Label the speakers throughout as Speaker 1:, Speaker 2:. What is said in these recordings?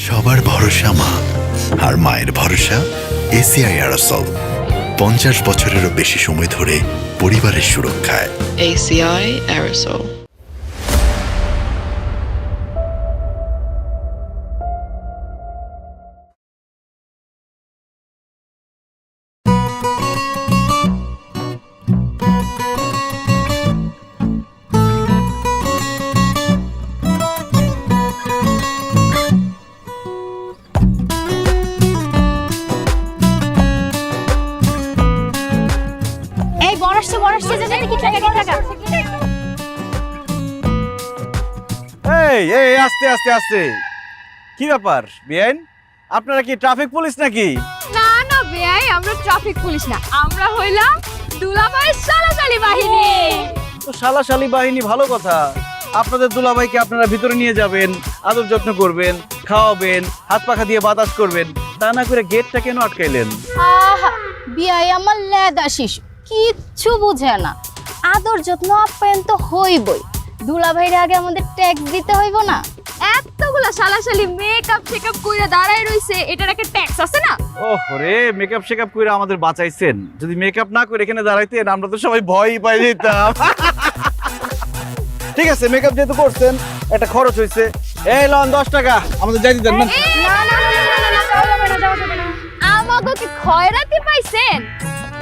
Speaker 1: সবার ভরসা মা, আর মায়ের ভরসা এসিআই অ্যারোসল। 50 বছরেরও বেশি সময় ধরে পরিবারের সুরক্ষায়।
Speaker 2: ACI Aerosol.
Speaker 3: এই বড়াসছে যে কি টাকা
Speaker 4: এই আস্তে আস্তে আস্তে, কি ব্যাপার বিয়াইন? আপনারা কি ট্রাফিক পুলিশ নাকি?
Speaker 3: না না বেয়াই, আমরা ট্রাফিক পুলিশ না, আমরা হইলাম দুলাভাইয়ের সালাসালি বাহিনী।
Speaker 4: তো সালাশালি বাহিনী, ভালো কথা। আপনাদের দুলাভাইকে আপনারা ভিতরে নিয়ে যাবেন, আদর যত্ন করবেন, খাওয়াবেন, হাত পাখা দিয়ে বাতাস করবেন, তা না করে গেটটা কেন আটকাইলেন?
Speaker 3: আহা বিয়াই আমার লেদা শিশু, কিচ্ছু বুঝে না। আদর যত্ন আপ্যায়ন তো হইবই, দুলাভাইয়ের আগে আমাদের ট্যাক্স দিতে হইব না? এতগুলা সালাসালি মেকআপ শেকআপ কইরা দাঁড়ায় রইছে, এটার একটা ট্যাক্স আছে না?
Speaker 4: ওরে মেকআপ শেকআপ করে আমাদের বাঁচাইছেন। যদি মেকআপ না করে এখানে দাঁড়াইতেন আমরা তো সবাই ভয়ই পাই যেতাম। ঠিক আছে, মেকআপ যেহেতু করছেন একটা খরচ হয়েছে। এই লন 10 টাকা আমাদের যাই দিতেন না।
Speaker 3: না না না না না, যাওয়া যাবে না, যাওয়া যাবে না। আমাগো কি খয়রাতি পাইছেন?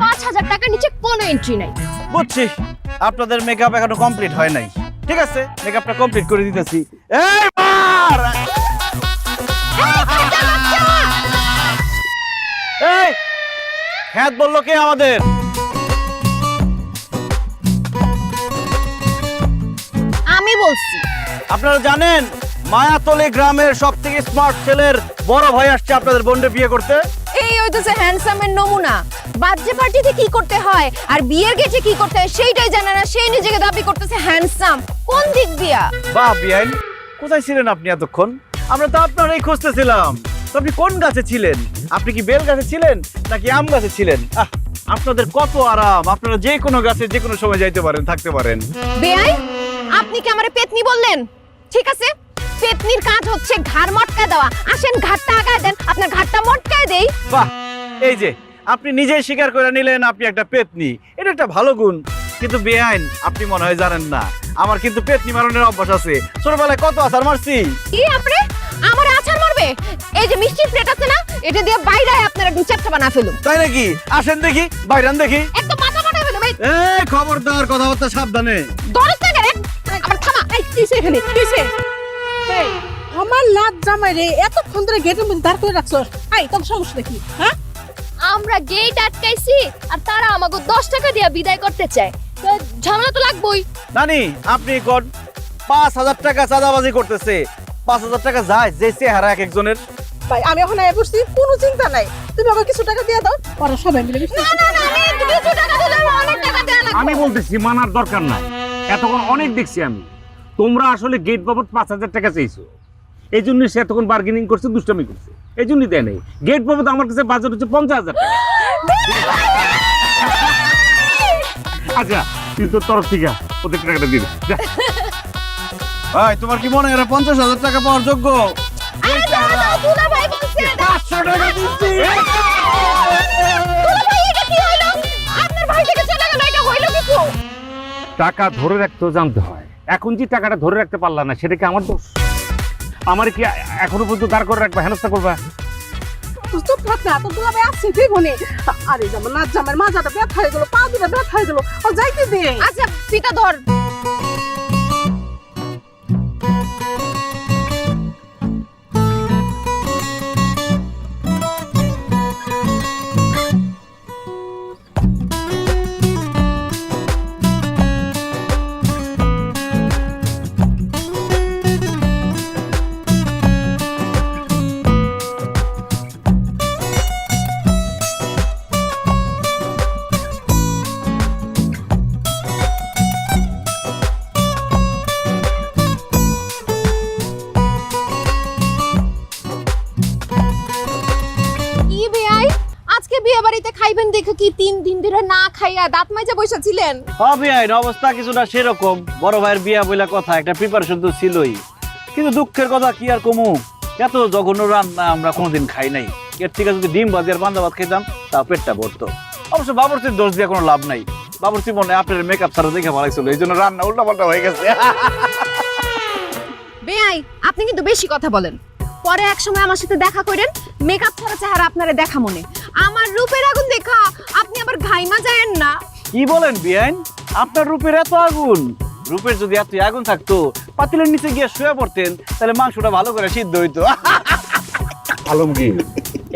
Speaker 3: 5000 টাকা নিচে কোনো এন্ট্রি নাই।
Speaker 4: বুঝছি, আপনাদের মেকআপ এখনো কমপ্লিট হয় নাই। ঠিক আছে, মেকআপটা কমপ্লিট করে দিতেছি। এই মার! এই খ্যাত বললো কে আমাদের?
Speaker 3: আমি বলছি।
Speaker 4: আপনারা জানেন মায়াতলী গ্রামের সবথেকে স্মার্ট ছেলের বড় ভাই আসছে আপনাদের বোনকে বিয়ে করতে।
Speaker 5: এই হইতেছে হ্যান্ডসামের নমুনা। বার্থডে পার্টিতে কি করতে হয় আর বিয়ের গেটে কি করতে হয় সেইটাই জানে না, সেই নিজেকে দাবি করতেছে হ্যান্ডসাম। কোন দিক দিয়া?
Speaker 4: বাহ বিয়াইন, কোথায় ছিলেন আপনি এতক্ষণ? আমরা তো আপনারই খুঁজতেছিলাম। তো আপনি কোন গাছে ছিলেন? আপনি কি বেল গাছে ছিলেন নাকি আম গাছে ছিলেন? আপনাদের কত আরাম, আপনারা যে কোনো গাছে যে কোনো সময় যাইতে পারেন, থাকতে পারেন।
Speaker 5: বেআই, আপনি কি আমারে পেতনি বললেন? ঠিক আছে, পেতনির কাজ হচ্ছে ঘাড় মটকা দেওয়া। আসেন ঘাড়টা আগায় দেন, আপনার ঘাড়টা মটকায় দেই।
Speaker 4: বাহ, এই যে আপনি নিজেই স্বীকার করে নিলেন আপনি একটা পেতনি, এটা একটা ভালো গুণ। কিন্তু বেআইন, আপনি মনে হয় জানেন না আমার কিন্তু পেতনি মারনের অভ্যাস আছে। ছোটবেলায় কত আছাড় মারছি।
Speaker 5: কি আপনি আমারে আছাড় মারবে? এই যে মিষ্টির প্লেট আছে না, এটা দিয়ে বাইরে আপনারা দু চারটা বানা ফেলুন।
Speaker 4: তাই নাকি? আসেন দেখি, বাইরান দেখি।
Speaker 5: একদম মাথা বানা ফেলুন ভাই।
Speaker 4: এই খবরদার, কথাবার্তা সাবধানে।
Speaker 5: দরদ না রে, আমার থামা। এই কিসে এখানে কিসে?
Speaker 6: এই আমার লাট জামাই রে এতক্ষণ ধরে গেটের মধ্যে দাঁড় করে রাখছস। আই তোর সমস্যা দেখি। হ্যাঁ,
Speaker 3: আমরা গেট আটকাইছি আর তারা আমাকে 10 টাকা দিয়া বিদায় করতে চায়, তো ঝামেলা তো লাগবেই।
Speaker 4: নানি, আপনি কোন 5000 টাকা চাঁদাবাজি করতেছে? 5000 টাকা যায় যে চেহারা এক একজনের।
Speaker 6: ভাই আমি এখন আয় পড়ছি, কোনো চিন্তা নাই। তুমি আমাকে কিছু টাকা দিয়ে দাও, ওরা সবাই মিলে
Speaker 5: না না না, আমি কিছু টাকা দিলে অনেক টাকা দেয়া লাগবে।
Speaker 7: আমি বলতেছি মানার দরকার নাই। এতক্ষণ অনেক দেখছি আমি, তোমরা আসলে গেট বাবদ 5000 টাকা চাইছো, এই জন্য সে এতক্ষণ বার্গেনিং করছে, দুষ্টামি করছে, এই জন্যই দেয় নাই। গেট বাবদ আমার কাছে বাজেট হচ্ছে 50000 টাকা। আচ্ছা তুই তোর তরফ থেকে ওদের টাকাটা দিবি।
Speaker 4: ভাই তোমার কি মনে হয় এরা 50000 টাকা পাওয়ার যোগ্য?
Speaker 5: আরে দাও দাও, দুলা ভাই বলছে
Speaker 4: 500 টাকা দিচ্ছি।
Speaker 5: দুলা ভাই, এটা কি হইলো? আপনার ভাই থেকে চলে গেল, এটা হইলো কিছু?
Speaker 7: টাকা ধরে রাখতেও জানতে হয়। এখন যে টাকাটা ধরে রাখতে পারলা না, সেটা কি আমার দোষ? আমার কি এখনো পর্যন্ত দাঁড় করে রাখবা, হেনস্থা করবা?
Speaker 6: চুপ থাক না, তোর দুলা ভাই আসছে জীবনে। আরে জামা লাট জামার মাজাটা ব্যথা হয়ে গেল, পা দুটো ব্যথা হয়ে গেল, ও যাইতে দে।
Speaker 5: আচ্ছা পিতা ধর। বিয়ে বাড়িতে খাইবেন দেখে কি 3 দিন ধরে না খাইয়া দাঁত মাইজা বসে ছিলেন?
Speaker 4: হবে আইন অবস্থা কিছুটা সেরকম। বড় ভাইয়ের বিয়া বইলা কথা, একটা প্রিপারেশন তো ছিলই, কিন্তু দুঃখের কথা কি আর কমু, এত জঘন্য রান্না আমরা কোনোদিন খাই নাই। এর থেকে যদি ডিম ভাজি আর পান্তা ভাত খেতাম তা পেটটা ভরতো। অবশ্য বাবুর্চির দোষ দিয়ে কোনো লাভ নাই। বাবুর্চি মনে আপনার মেকআপ ছাড়া দেখে ভালো লাগছিল, এই জন্য রান্না উল্টা পাল্টা হয়ে গেছে।
Speaker 5: বেআই আপনি কিন্তু বেশি কথা বলেন। পরে এক সময় আমার সাথে দেখা করেন, মেকআপ ছাড়া চেহারা আপনারে দেখা মনে। আমার রূপের আগুন দেখা আপনি আবার ঘাইমা যায়েন না।
Speaker 4: কি বলেন বিয়াইন, আপনার রূপের এত আগুন? রূপের যদি এত আগুন থাকতো পাতিলের নিচে গিয়ে শুয়ে পড়তেন, তাহলে মাংসটা ভালো করে সিদ্ধ হইতো।
Speaker 7: আলমগীর,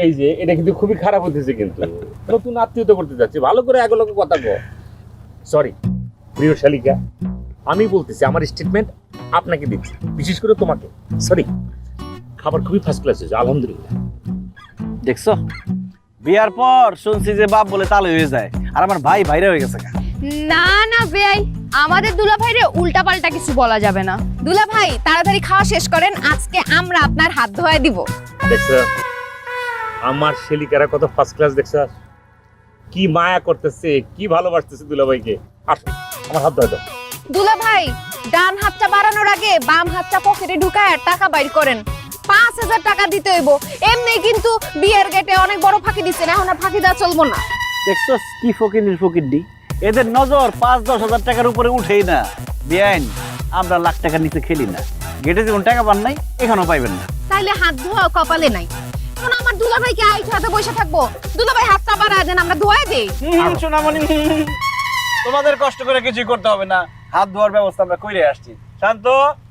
Speaker 7: এই যে এটা কিন্তু খুবই খারাপ হতেছে, কিন্তু নতুন আত্মীয়তা করতে যাচ্ছে, ভালো করে আগে লোকে কথা কো। সরি প্রিয় শালিকা, আমি বলতেছি আমার স্টেটমেন্ট আপনাকে দিচ্ছি, বিশেষ করে তোমাকে। সরি, খাবার খুবই ফার্স্ট ক্লাস হয়েছে, আলহামদুলিল্লাহ।
Speaker 4: দেখছো, বিয়ার পর শুনছি যে বাপ বলে তালে হয়ে যায়, আর আমার ভাই ভাইরা হয়ে গেছে।
Speaker 5: না না বেআই, আমাদের দুলা ভাইরে উল্টা পাল্টা কিছু বলা যাবে না। দুলা ভাই তাড়াতাড়ি খাওয়া শেষ করেন, আজকে আমরা আপনার হাত ধোয়া দিব।
Speaker 7: দেখছো আমার শালিকারা কত ফার্স্ট ক্লাস, দেখছো কি মায়া করতেছে, কি ভালোবাসতেছে দুলাভাইকে। আসো আমার হাত ধরে দাও।
Speaker 5: দুলা ভাই ডান হাতটা বাড়ানোর আগে বাম হাতটা পকেটে ঢুকায় টাকা বাইর করেন। 5,000 টাকা দিতে হইব। এমনি কিন্তু বিয়ের গেটে অনেক বড় ফাঁকি দিচ্ছেন, এখন আর ফাঁকি দেওয়া চলবো না।
Speaker 4: দেখছো কি ফকির ফকিরডি, এদের নজর 5-10 হাজার টাকার উপরে উঠেই না। বিয়াইন, আমরা লাখ টাকার নিচে খেলি না। গেটে যেমন টাকা পান নাই, এখানেও পাইবেন না।
Speaker 5: তাইলে হাত ধোয়া কপালে নাই। এখন আমার দুলা ভাইকে আইট হাতে বসে থাকবো? দুলা ভাই হাতটা বাড়ায় দেন, আমরা ধোয়া দেই।
Speaker 4: সোনামণি, তোমাদের কষ্ট করে কিছুই করতে হবে না, হাত ধোয়ার ব্যবস্থা আমরা করে আসছি। শান্ত,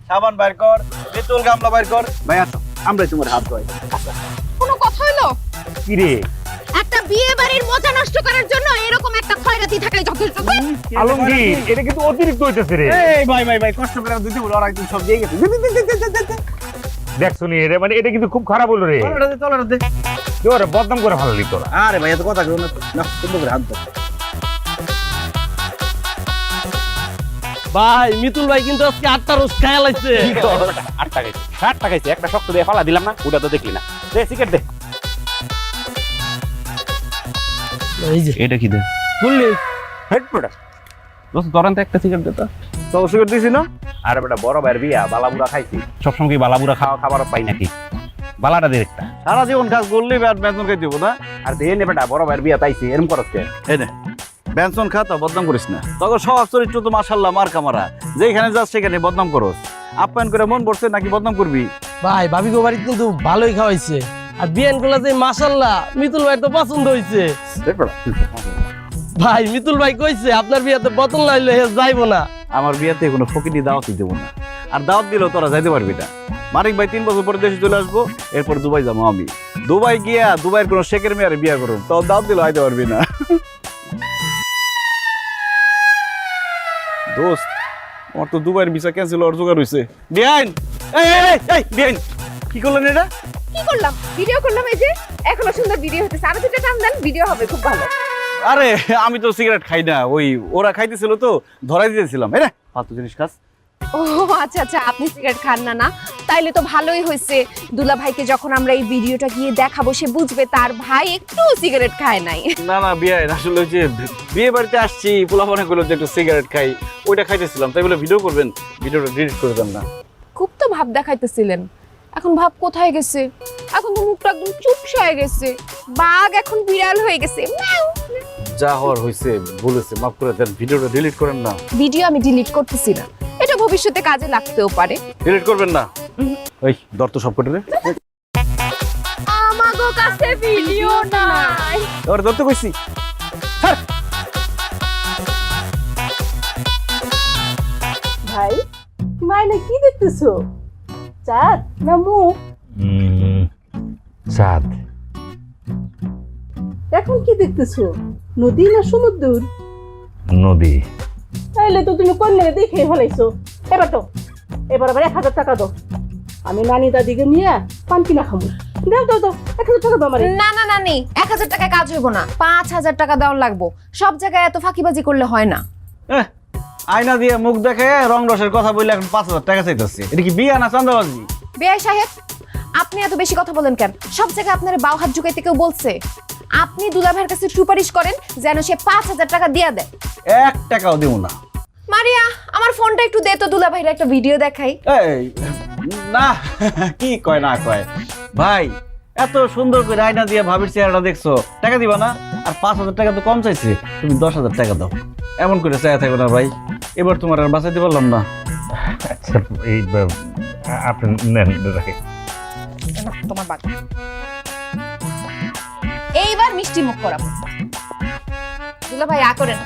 Speaker 4: সাবান বাইর কর, তেঁতুল গামলা বাইর কর। ভাই আসো, আমরাই তোমার হাত ধোয়াই।
Speaker 5: কোনো কথা হলো?
Speaker 7: কি রে
Speaker 5: একটা বিয়ে বাড়ির মজা নষ্ট করার জন্য এরকম একটা খয়রাতি থাকাই যথেষ্ট।
Speaker 7: আলমগীর, এটা কিন্তু অতিরিক্ত হইতেছে রে।
Speaker 4: এই ভাই ভাই ভাই, কষ্ট করে দিতে বলো, ওরা একদম সব দিয়ে গেছে।
Speaker 7: দেখছো নি রে, মানে এটা কিন্তু খুব খারাপ হলো রে। তোরা বদনাম করে ভালো লিখতো না।
Speaker 4: আরে ভাই, এত কথা কেউ না, না সুন্দর করে হাত ধো।
Speaker 8: ভাই মিতুল ভাই কিন্তু আজকে 8টা রোজ খায়া লাগছে।
Speaker 7: 8 টাকা 60 টাকা একটা শক্ত দিয়ে ফালা দিলাম না, ওটা তো দেখলি না। দে সিগারেট দে।
Speaker 8: এই যে
Speaker 4: এটা কি দে?
Speaker 8: বললি
Speaker 7: হেড প্রোডাক্ট
Speaker 8: দোস্ত ধরেন তো একটা সিগারেট দে তো।
Speaker 4: তো সুগার দিছি না?
Speaker 7: আরে বেটা বড় ভাইয়ের বিয়া, বালাবুড়া খাইছি। সবসময় কি বালাবুড়া খাওয়া খাবার পাই নাকি? বালাটা দে একটা।
Speaker 4: সারা জীবন কাজ করলেই বেতন খাই দিব না।
Speaker 7: আর দে নে বেটা, বড় ভাইয়ের বিয়া তাইছি, এরকম করছ কে?
Speaker 4: এই নে, বেনসন খা, তা বদনাম করিস না। তখন সব চরিত্র তো মাশাআল্লাহ মার কামারা, যেখানে যাস সেখানে বদনাম করস। আপ্যায়ন করে মন পড়ছে নাকি বদনাম করবি?
Speaker 8: ভাই ভাবি গো বাড়ি কিন্তু ভালোই খাওয়াইছে। আর বিয়ান গুলা যে মাশাআল্লাহ, মিতুল ভাই তো পছন্দ হইছে। ভাই মিতুল ভাই কইছে আপনার বিয়াতে বোতল না হইলে যাইবো না।
Speaker 4: আমার বিয়েতে কোনো ফকিনি দাওয়াতই দেবো না, আর দাওয়াত দিলেও তোরা যাইতে পারবি না। মানিক ভাই 3 বছর পরে দেশে চলে আসবো, এরপর দুবাই যাবো আমি। দুবাই গিয়া দুবাইয়ের কোনো শেখের মেয়ারে বিয়া করুন, তো দাওয়াত দিলেও আইতে পারবি না। দোস্ত, আমার তো দুবাইয়ের ভিসা ক্যান্সেল হওয়ার জোগাড় হয়েছে। বিয়াইন, এই এই এই বিয়াইন, কি করলেন এটা?
Speaker 5: কি করলাম? ভিডিও করলাম। এই যে এখনো সুন্দর ভিডিও হতেছে, আরো দুটো টান দেন, ভিডিও হবে খুব ভালো।
Speaker 4: আরে আমি তো সিগারেট খাই না, ওই ওরা খাইতেছিল তো ধরাই দিতেছিলাম। এই রে ফালতু জিনিস খাস।
Speaker 5: ও আচ্ছা আচ্ছা, আপনি সিগারেট খান না? না তাইলে তো ভালোই হয়েছে। দুলা ভাইকে যখন আমরা এই ভিডিওটা গিয়ে দেখাবো, সে বুঝবে তার ভাই একটু সিগারেট খায় নাই।
Speaker 4: না না বিয়াইন, আসলে ওই যে বিয়ে বাড়িতে আসছি, পোলা মনে করলো যে একটু সিগারেট খাই, ওইটা খাইতেছিলাম, তাই বলে ভিডিও করবেন, ভিডিওটা ডিলিট করে দেন না।
Speaker 5: খুব তো ভাব দেখাইতেছিলেন, এখন ভাব কোথায় গেছে? এখন তো মুখটা একদম চুপসে হয়ে গেছে, বাঘ এখন বিড়াল হয়ে গেছে।
Speaker 4: যা হওয়ার হয়েছে বলেছে, মাফ করে দেন, ভিডিওটা ডিলিট করেন না।
Speaker 5: ভিডিও আমি ডিলিট করতেছি না, এটা ভবিষ্যতে কাজে লাগতেও পারে।
Speaker 4: ডিলিট করবেন না? ওই দর তো সব কটে রে,
Speaker 5: আমাগো কাছে ভিডিও নাই।
Speaker 4: এবার ধরতে কইছি।
Speaker 6: ভাই মাইনে কি দেখতেছো? চাঁদ না মুখ?
Speaker 7: চাঁদ।
Speaker 6: এখন কি দেখতেছো? নদী না সমুদ্র?
Speaker 7: নদী।
Speaker 6: তাইলে তো তুমি কন্যা দেখে ফেলাইছো। এবার আবার 1,000 টাকা দাও, আমি নানি দাদিকে নিয়ে পান কিনা খাবো। দাও দাও দাও, 1,000 টাকা দাও আমারে।
Speaker 5: না না না নি, 1,000 টাকায় কাজ হইব না, 5,000 টাকা দেওয়ার লাগবো। সব জায়গায় এত ফাঁকিবাজি করলে হয় না।
Speaker 4: আয়না দিয়ে মুখ দেখে রং রসের কথা বললে এখন 5,000 টাকা চাইতেছে। এটা কি বিয়া না চাঁদাবাজি?
Speaker 5: বেআই সাহেব, আপনি এত বেশি কথা বলেন কেন? সব জায়গায় আপনার বাউ হাত ঝুঁকাইতে কেউ বলছে? আপনি দুলা ভাইয়ের কাছে সুপারিশ করেন যেন সে 5,000 টাকা দিয়া দেয়।
Speaker 4: 1 টাকাও দেবো না।
Speaker 5: মারিয়া, আমার ফোনটা একটু দে তো, দুলা ভাইয়ের একটা ভিডিও দেখাই।
Speaker 4: এই না কি কয় না কয় ভাই, এত সুন্দর করে আয়না দিয়ে ভাবির চেহারাটা দেখছো, টাকা দিবা না? আর 5,000 টাকা তো কম চাইছে, তুমি 10,000 টাকা দাও। এমন করে চাইয়া থাকো না ভাই, এবার তোমার আর বাঁচাইতে পারলাম না।
Speaker 7: আচ্ছা এই আপনি নেন রাখে।
Speaker 5: তোমার বাকি এইবার মিষ্টি মুখ করাবো। দুলা ভাই করেন।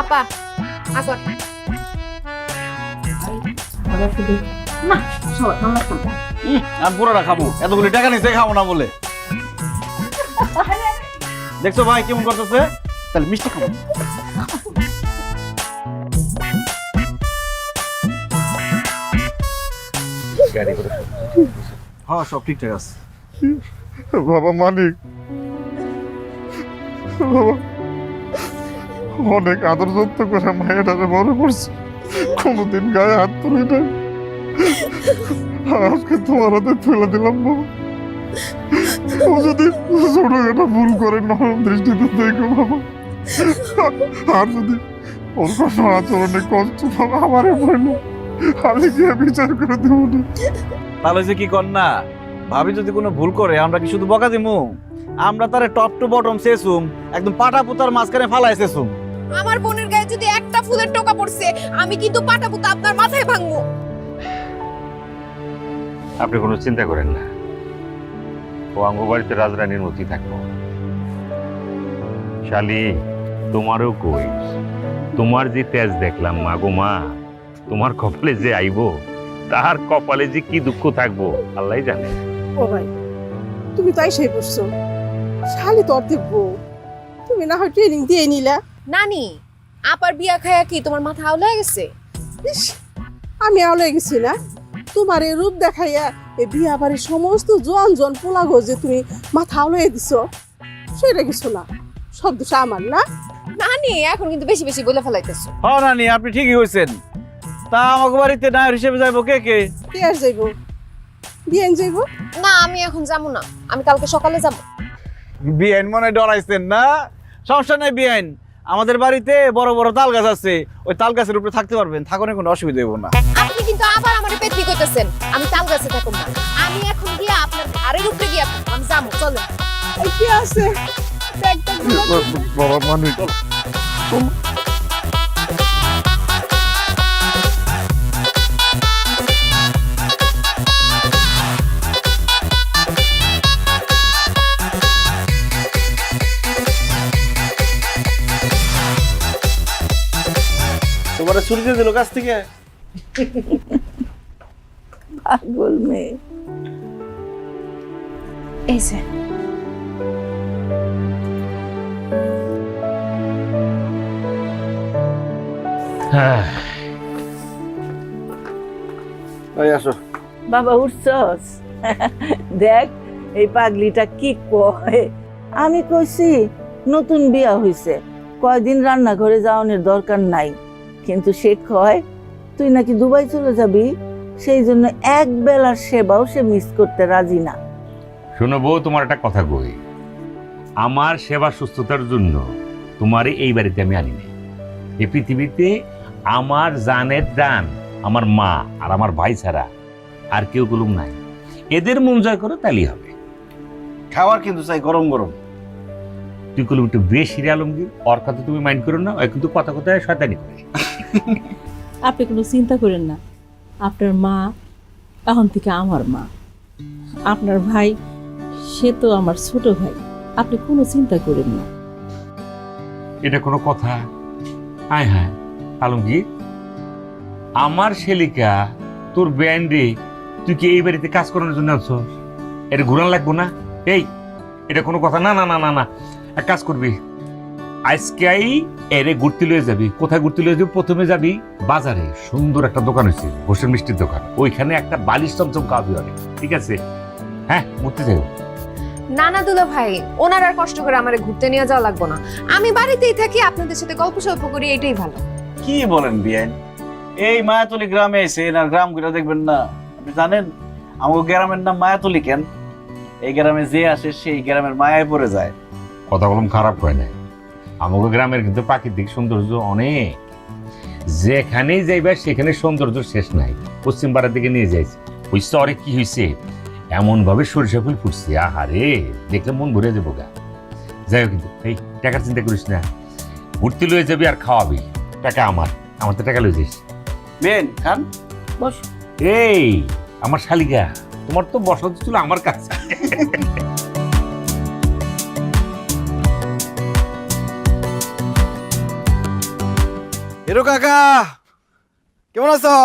Speaker 5: আপা কর।
Speaker 4: আমি পুরোটা খাবো, এতগুলি টাকা নিচে খাবো না বলে। দেখছো ভাই কেমন করতেছে? তাহলে মিষ্টি খাবো। হ্যাঁ সব ঠিকঠাক আছে।
Speaker 9: বাবা মানিক, বাবা অনেক আদর যত্ন করে মায়েরারে বড় করছে, কোনোদিন গায়ে হাত তুলি না। আজকে তোমার হাতে তুলে দিলাম বাবা। ও যদি ছোটখাটো ভুল করে নরম দৃষ্টিতে দেখো বাবা, আর যদি ওর কোনো আচরণে কষ্ট পাবো আমারে বললো, আমি গিয়ে বিচার করে দেবো না।
Speaker 4: তাহলে যে কি কর না, ভাবি যদি কোনো ভুল করে আমরা কি শুধু বকা দিমু? আমরা তারে টপ টু বটম শেষুম, একদম পাটা পুতার মাঝখানে ফালাই শেষুম।
Speaker 5: আমার বোনের গায়ে যদি একটা ফুলের টোকা পড়ছে, আমি কিন্তু পাটা পুতা আপনার মাথায় ভাঙবো।
Speaker 7: আপনি কোনো চিন্তা করেন না, ও আঙ্গ বাড়িতে রাজরানীর মতোই থাকবো। শালি তোমারও কই, তোমার যে তেজ দেখলাম মা গো মা, তোমার কপালে যে আইবো, তার কপালে যে কি দুঃখ থাকবো আল্লাহই জানে।
Speaker 6: ও ভাই, তুমি তাই সেই বসছো, শালি তোর দেখবো, তুমি না হয় ট্রেনিং দিয়ে নিলা।
Speaker 5: নানি, আপার বিয়া খায়া কি তোমার মাথা আউলে গেছে?
Speaker 6: ইস, আমি আওলে গেছি না? তোমার এই রূপ দেখাইয়া এই বিয়া বাড়ির সমস্ত জন জন পোলাগো যে তুমি মাথা আওলে দিছো, সেটা কিছু না, সব দোষ আমার না।
Speaker 5: নানি এখন কিন্তু বেশি বেশি বলে ফেলাইতেছো।
Speaker 4: হ্যাঁ নানি, আপনি ঠিকই হয়েছেন। তা আমাকে বাড়িতে নায়র হিসেবে যাইবো কে কে?
Speaker 6: কে আর যাইব? বিয়ান যাইব?
Speaker 5: না আমি এখন যাবো না, আমি কালকে সকালে যাব।
Speaker 4: বিআইন মনে ডরাইছেন না? সমস্যা নাই বিআইন, আমাদের বাড়িতে বড় বড় তাল গাছ আছে, ওই তাল গাছের উপরে থাকতে পারবেন, থাকুন কোনো অসুবিধা হইব না।
Speaker 5: আপনি কিন্তু আবার আমার পেটনি কইতেছেন, আমি তাল গাছে থাকুম না। আমি এখন গিয়া আপনার ঘাড়ের উপরে গিয়া আমি যাবো, চলেন।
Speaker 6: এই কে আছে? ব্যাগটা গুলো
Speaker 9: বাবা মানিক,
Speaker 4: তোমার ছুটি দিয়ে দিল কাছ থেকে।
Speaker 6: পাগল মেয়ে।
Speaker 5: এই যে
Speaker 4: এই আসো।
Speaker 10: বাবা উঠছস? দেখ এই পাগলিটা কি কয়। আমি কইছি নতুন বিয়া হইছে, কয়দিন রান্নাঘরে যাওয়ানোর দরকার নাই, কিন্তু সে কয় তুই নাকি দুবাই চলে যাবি, সেই জন্য এক বেলার সেবাও সে মিস করতে রাজি না।
Speaker 7: শোনো বউ, তোমার একটা কথা কই, আমার সেবা সুস্থতার জন্য তোমার এই বাড়িতে আমি আনি নাই। এই পৃথিবীতে আমার জানের দান আমার মা আর আমার ভাই ছাড়া আর কেউ গুলুম নাই। এদের মন জয় করো তাহলেই হবে।
Speaker 4: খাবার কিন্তু চাই গরম গরম।
Speaker 7: তুই কলম একটু বেশি রে আলমগীর, ওর কথা তুমি মাইন্ড করো না, ওই কিন্তু কথা কথায় শয়তানি করে।
Speaker 11: আপনি কোনো চিন্তা করেন না, আপনার মা এখন থেকে আমার মা, আপনার ভাই সে তো আমার ছোট ভাই, আপনি কোনো চিন্তা করেন না।
Speaker 7: এটা কোনো কথা? আয় হ্যাঁ আলমগীর, আমার শেলিকা তোর ব্যান্ডে তুই কি এই বাড়িতে কাজ করানোর জন্য আনছ? এটা ঘুরান লাগবো না? এই এটা কোনো কথা না। না না না না, এক কাজ করবি, আজকেই এরে ঘুরতে লয়ে যাবি। কোথায় ঘুরতে লয়ে যাবি? প্রথমে যাবি বাজারে, সুন্দর একটা দোকান হয়েছে ঘোষের মিষ্টির দোকান, ওইখানে একটা বালিশ চমচম খাওয়াবি অনেক, ঠিক আছে? হ্যাঁ ঘুরতে যাবো।
Speaker 5: না না দুলা ভাই, ওনার আর কষ্ট করে আমারে ঘুরতে নিয়ে যাওয়া লাগবে না, আমি বাড়িতেই থাকি, আপনাদের সাথে গল্প সল্প করি, এটাই ভালো।
Speaker 4: কি বলেন বিআইন, এই মায়াতলি গ্রামে এসে না গ্রাম ঘুরে দেখবেন না? আপনি জানেন আমাকে গ্রামের নাম মায়াতলি কেন? এই গ্রামে যে আসে সেই গ্রামের মায়ায় পড়ে যায়।
Speaker 7: কথা বললাম খারাপ হয় না, আমাকে গ্রামের কিন্তু প্রাকৃতিক সৌন্দর্য অনেক। যেখানেই যাইবা সেখানে সৌন্দর্য শেষ নাই। পশ্চিম পাড়ার দিকে নিয়ে যাইছে, ওই চরে কি হয়েছে, এমন ভাবে সরিষা ফুল ফুটছে, আহারে দেখলে মন ভরে যাবো গা। যাই হোক, কিন্তু এই টাকার চিন্তা করিস না, ঘুরতে লয়ে যাবি আর খাওয়াবি, টাকা আমার তো টাকা লয়ে যাইস।
Speaker 4: বেন খান,
Speaker 10: বস।
Speaker 7: এই আমার শালিকা, তোমার তো বসত ছিল আমার কাছে।
Speaker 4: হিরো কাকা কেমন আছো?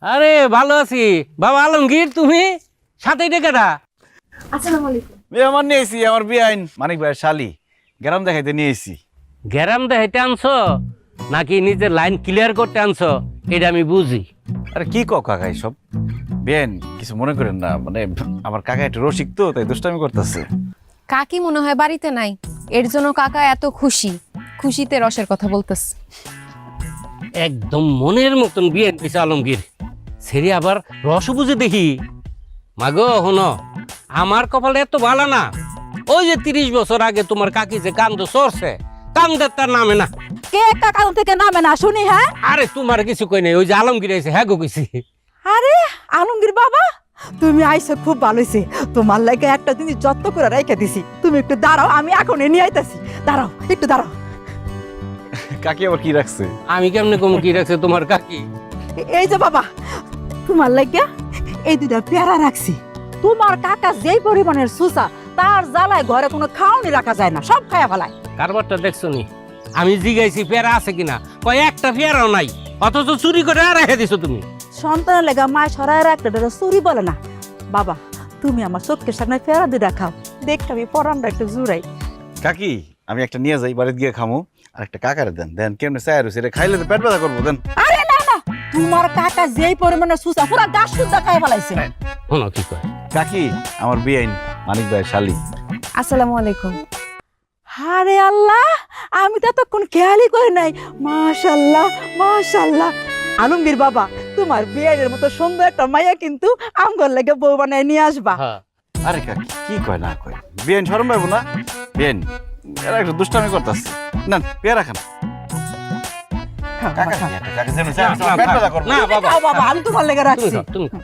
Speaker 8: আরে ভালো আছি বাবা। আলমগীর, তুমি সাথে ডেকেটা?
Speaker 4: মেহমান নিয়ে এসি, আমার বিয়াইন মানিক ভাইয়ের শালি, গ্রাম দেখাইতে নিয়ে এসি।
Speaker 8: গ্যারাম দেখাইতে আনছো নাকি নিজের লাইন ক্লিয়ার করতে আনছো, এটা আমি বুঝি।
Speaker 4: আরে কি কও কাকা এসব? বেন কিছু মনে করেন না, মানে আমার কাকা একটু রসিক তো, তাই দুষ্টামি করতেছে।
Speaker 5: কাকি মনে হয় বাড়িতে নাই, এর জন্য কাকা এত খুশিতে রসের কথা বলতেছে।
Speaker 8: একদম মনের মতন বিয়ে দিছে আলমগীর, সেরি আবার রস বুঝে দেখি। মাগো হনো, আমার কপালে এত ভালো না। ওই যে 30 বছর আগে তোমার কাকি যে কান্দ সরছে, কান্দের তার নামে না।
Speaker 10: কে কাকাল থেকে নামে না শুনি? হ্যাঁ,
Speaker 8: আরে তোমার কিছু কই নাই, ওই যে আলমগীর আইছে, হ্যাঁ গো কইছি।
Speaker 10: আরে আলমগীর বাবা, তুমি আইছো খুব ভালো হইছে। তোমার লাগে একটা জিনিস যত্ন করে রেখে দিছি, তুমি একটু দাঁড়াও, আমি এখন নিয়ে আইতাছি। দাঁড়াও, একটু দাঁড়াও।
Speaker 4: কাকি আবার কি রাখছে?
Speaker 8: আমি কেমনে কম কি রাখছে তোমার কাকি?
Speaker 10: এই যে বাবা, তোমার লাগে এই দুটা পেয়ারা রাখছি। তোমার কাকা যেই পরিমাণের সুসা, তার জ্বালায় ঘরে কোনো খাওয়ানি রাখা যায় না, সব খায়া ফেলায়।
Speaker 8: কারবারটা দেখছো নি? আমি জিগাইছি পেয়ারা আছে কিনা, কয় একটা পেয়ারাও নাই, অথচ চুরি করে রেখে দিছো তুমি।
Speaker 10: সন্তানের লেগা মায় সরাই রাখতে চুরি বলে না। বাবা, তুমি আমার চোখের সামনে পেয়ারা দিয়ে রাখাও, দেখতে আমি পরানটা একটু জুড়াই।
Speaker 4: কাকি আমি একটা নিয়ে যাই, বাড়িতে গিয়ে খামো, আর একটা কাকারে দেন। দেন কেমনে চায় রয়েছে, এটা খাইলে তো পেট ব্যথা করবো। দেন।
Speaker 10: আরে না না, তোমার কাকা যেই পরিমাণের সুসা, পুরা গাছ সুদ্ধা খাই ফেলাইছে।
Speaker 8: শোনো কি কয়।
Speaker 4: কাকি আমার বিয়াইন মানিক ভাইয়ের শালি।
Speaker 5: আসসালামু আলাইকুম।
Speaker 10: আরে আল্লাহ, আমি তো এতক্ষণ খেয়ালই করি নাই। মাশাল্লাহ মাশাল্লাহ। আলমগীর বাবা, তোমার বিয়ের মতো সুন্দর একটা মাইয়া কিন্তু আমগর লাগে বউ বানায় নিয়ে আসবা।
Speaker 4: আরে কাকি কি কয় না কয়, বিয়াইন শরম পাইবো না? বিয়াইন এরা একটু দুষ্টামি করতেছে। না পেয়ারা খান। কাকা কাকা যেন চায় রয়েছে, পেট ব্যথা করবো।
Speaker 8: না বাবা,
Speaker 10: খাও বাবা, আমি তোমার লেগে
Speaker 8: তুমি
Speaker 10: রাখছি।
Speaker 8: খাও, তুমি খাও।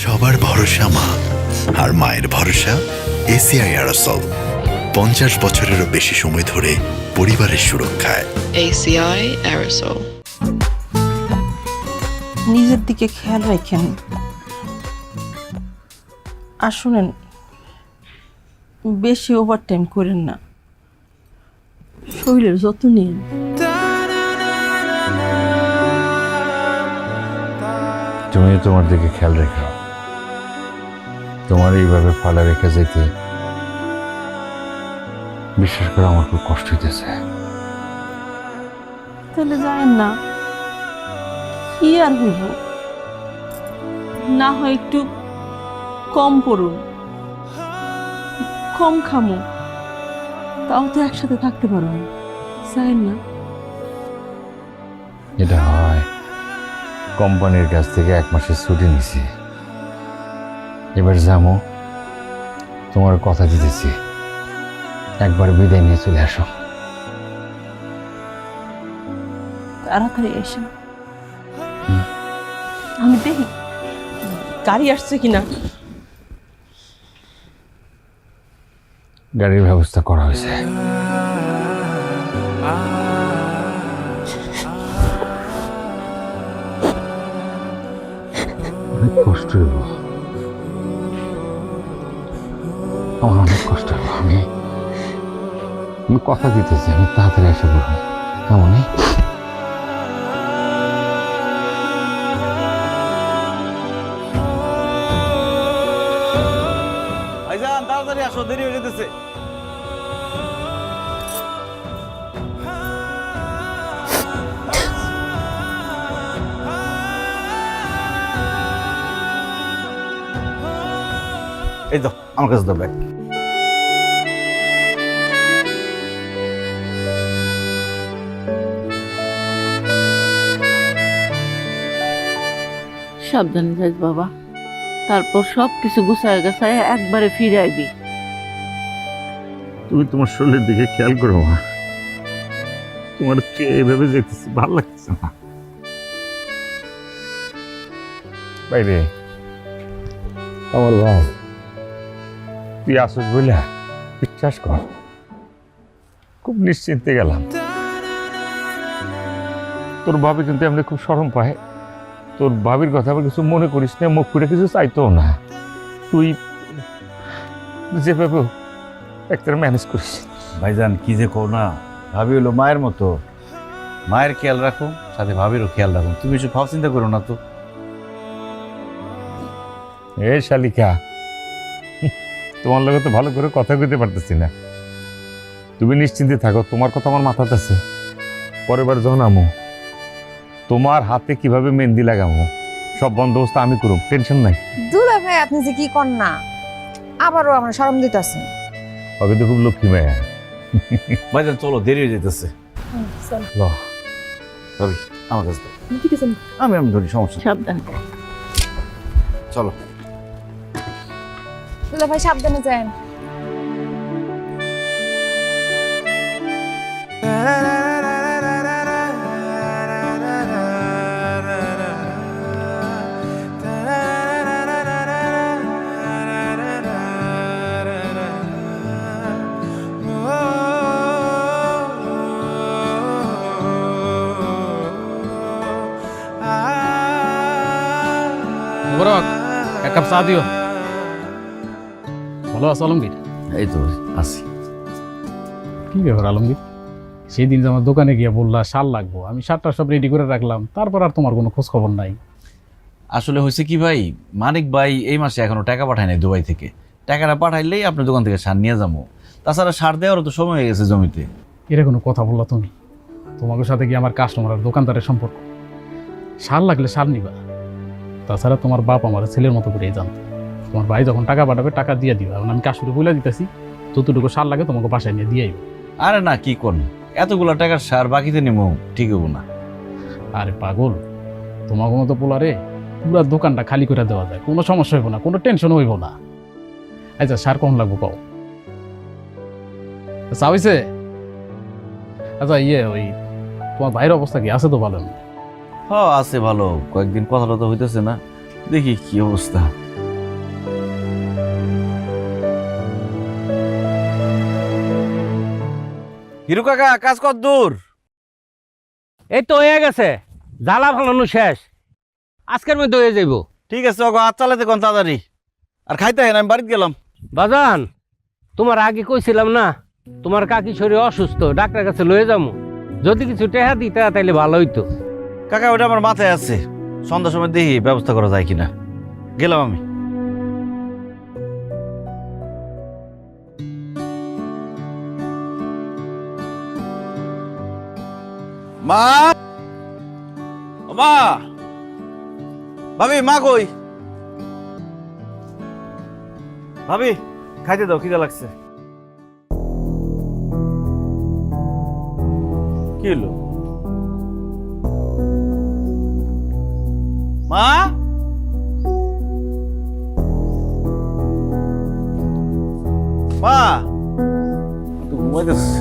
Speaker 1: সবার ভরসা মা, আর মায়ের ভরসা এসিআই অ্যারোসল। 50 বছরেরও বেশি সময় ধরে পরিবারের সুরক্ষায়।
Speaker 2: ACI Aerosol.
Speaker 11: নিজের দিকে খেয়াল রাখেন। আর শুনেন, বেশি ওভারটাইম করেন না, শরীরের যত্ন নিন।
Speaker 7: তুমি তোমার দিকে খেয়াল রেখো, তোমার এইভাবে ফালা রেখে যেতে বিশ্বাস করে আমার খুব কষ্ট হইতেছে।
Speaker 11: তাহলে যায়েন না, কি আর হইব, না হয় একটু কম পড়ুন, কম খামো, তাও তো একসাথে থাকতে পারো। যায়েন না।
Speaker 7: এটা হয়, কোম্পানির কাছ থেকে 1 মাসের ছুটি নিছি, এবার যাবো। তোমার কথা দিতেছি, একবার বিদায় নিয়ে চলে আসো।
Speaker 11: তাড়াতাড়ি এসে আমি দেখি গাড়ি আসছে কিনা।
Speaker 7: গাড়ির ব্যবস্থা করা হয়েছে। অনেক কষ্ট হইব, আমার অনেক কষ্ট হইব। আমি কথা দিতেছি, আমি তাড়াতাড়ি এসে বলবো। এমনই
Speaker 4: ভাইজান আমার কাছে দাও ব্যাগ।
Speaker 10: সাবধানে যাইস বাবা, তারপর সব কিছু গুছায় গাছায় একবারে ফিরে আইবি।
Speaker 7: তুমি তোমার শরীরের দিকে খেয়াল করো মা, তোমার এইভাবে যেতেছি ভালো লাগতেছে না। বাইরে আমার ভাই, তুই আসুস বলে বিশ্বাস কর খুব নিশ্চিন্তে গেলাম। তোর ভাবি কিন্তু এমনি খুব শরম পায়, তোর ভাবির কথা আবার কিছু মনে করিস না, মুখ করে কিছু চাইতো না, তুই যেভাবে একটা ম্যানেজ করিস।
Speaker 4: ভাইজান কি যে কো না, ভাবি হলো মায়ের মতো, মায়ের খেয়াল রাখো সাথে ভাবিরও খেয়াল রাখো, তুমি কিছু ভাব চিন্তা করো না তো।
Speaker 7: এ শালিকা, তোমার লগে তো ভালো করে কথা কইতে পারতেছি না, তুমি নিশ্চিন্তে থাকো, তোমার কথা আমার মাথাতে আছে। পরের বার যখন আমো তোমার হাতে কিভাবে মেহেন্দি লাগাবো সব বন্দোবস্ত আমি করব, টেনশন নাই।
Speaker 5: দুলা ভাই আপনি যে কি কর না, আবারও আমার শরম দিতেছে।
Speaker 7: ওকে তো খুব লক্ষ্মী মায়া।
Speaker 4: ভাইজান চলো, দেরি হয়ে যেতেছে।
Speaker 7: ল
Speaker 4: ভাবি আমার কাছে দাও।
Speaker 11: ঠিক আছে,
Speaker 4: আমি ধরি, সমস্যা নেই।
Speaker 10: সাবধানে।
Speaker 4: চলো।
Speaker 5: দুলা ভাই সাবধানে যান।
Speaker 12: এক কাপ চা দিও। ভালো আছো আলমগীর?
Speaker 4: এই তো আসি।
Speaker 12: কি ব্যাপার আলমগীর, সেই দিন যে আমার দোকানে গিয়ে বললা শাল লাগবো, আমি শালটা সব রেডি করে রাখলাম, তারপর আর তোমার কোনো খোঁজ খবর নাই।
Speaker 4: আসলে হয়েছে কি ভাই, মানিক ভাই এই মাসে এখনো টাকা পাঠায় নাই দুবাই থেকে, টাকাটা পাঠাইলেই আপনার দোকান থেকে সার নিয়ে যাবো, তাছাড়া সার দেওয়ারও তো সময় হয়ে গেছে জমিতে।
Speaker 12: এরা কোনো কথা বললা তুমি? তোমাদের সাথে কি আমার কাস্টমার আর দোকানদারের সম্পর্ক? শাল লাগলে শাল নিবা, তাছাড়া তোমার বাপ আমার ছেলের মতো করেই জানতো। তোমার ভাই যখন টাকা পাঠাবে টাকা দিয়ে দিবা, এখন আমি কাশুরে বলে দিতেছি যতটুকু শাল লাগে তোমাকে বাসায় নিয়ে দিয়ে আইব।
Speaker 4: আরে না, কি কোন এতগুলা টাকার সার বাকিতে নিমো, ঠিক হবো না।
Speaker 12: আরে পাগল, তোমাকে মতো পোলারে পুরা দোকানটা খালি করে দেওয়া যায়, কোনো সমস্যা হইব না, কোনো টেনশন হইব না। আচ্ছা সার কখন লাগবো কও? আচ্ছা হইছে। আচ্ছা ওই তোমার ভাইয়ের অবস্থা কি আছে? তো ভালো
Speaker 4: হ্যাঁ আছে ভালো, কয়েকদিন কথাটা তো হইতেছে না, দেখি কি অবস্থা। হিরু কাকা কাজ কত দূর?
Speaker 8: এই তো হয়ে গেছে, জ্বালা ফালানো শেষ, আজকের মধ্যে হয়ে যাইব।
Speaker 4: ঠিক আছে ওগো, হাত চালাতে কোন তাড়াতাড়ি, আর খাইতে হয় না, আমি বাড়িতে গেলাম।
Speaker 8: বাজান, তোমার আগে কইছিলাম না তোমার কাকি শরীর অসুস্থ, ডাক্তার কাছে লয়ে যাবো, যদি কিছু টেহা দিতে তাইলে ভালো হইতো।
Speaker 4: কাকা ওটা আমার মাথায় আছে, সন্ধ্যার সময় দেখি ব্যবস্থা করা যায় কিনা, গেলাম আমি। মা, মা, ভাবি মা কই? ভাবি খাইতে দাও, খিদে লাগছে। কি হলো মা? মা তো ঘুমাইতেছে।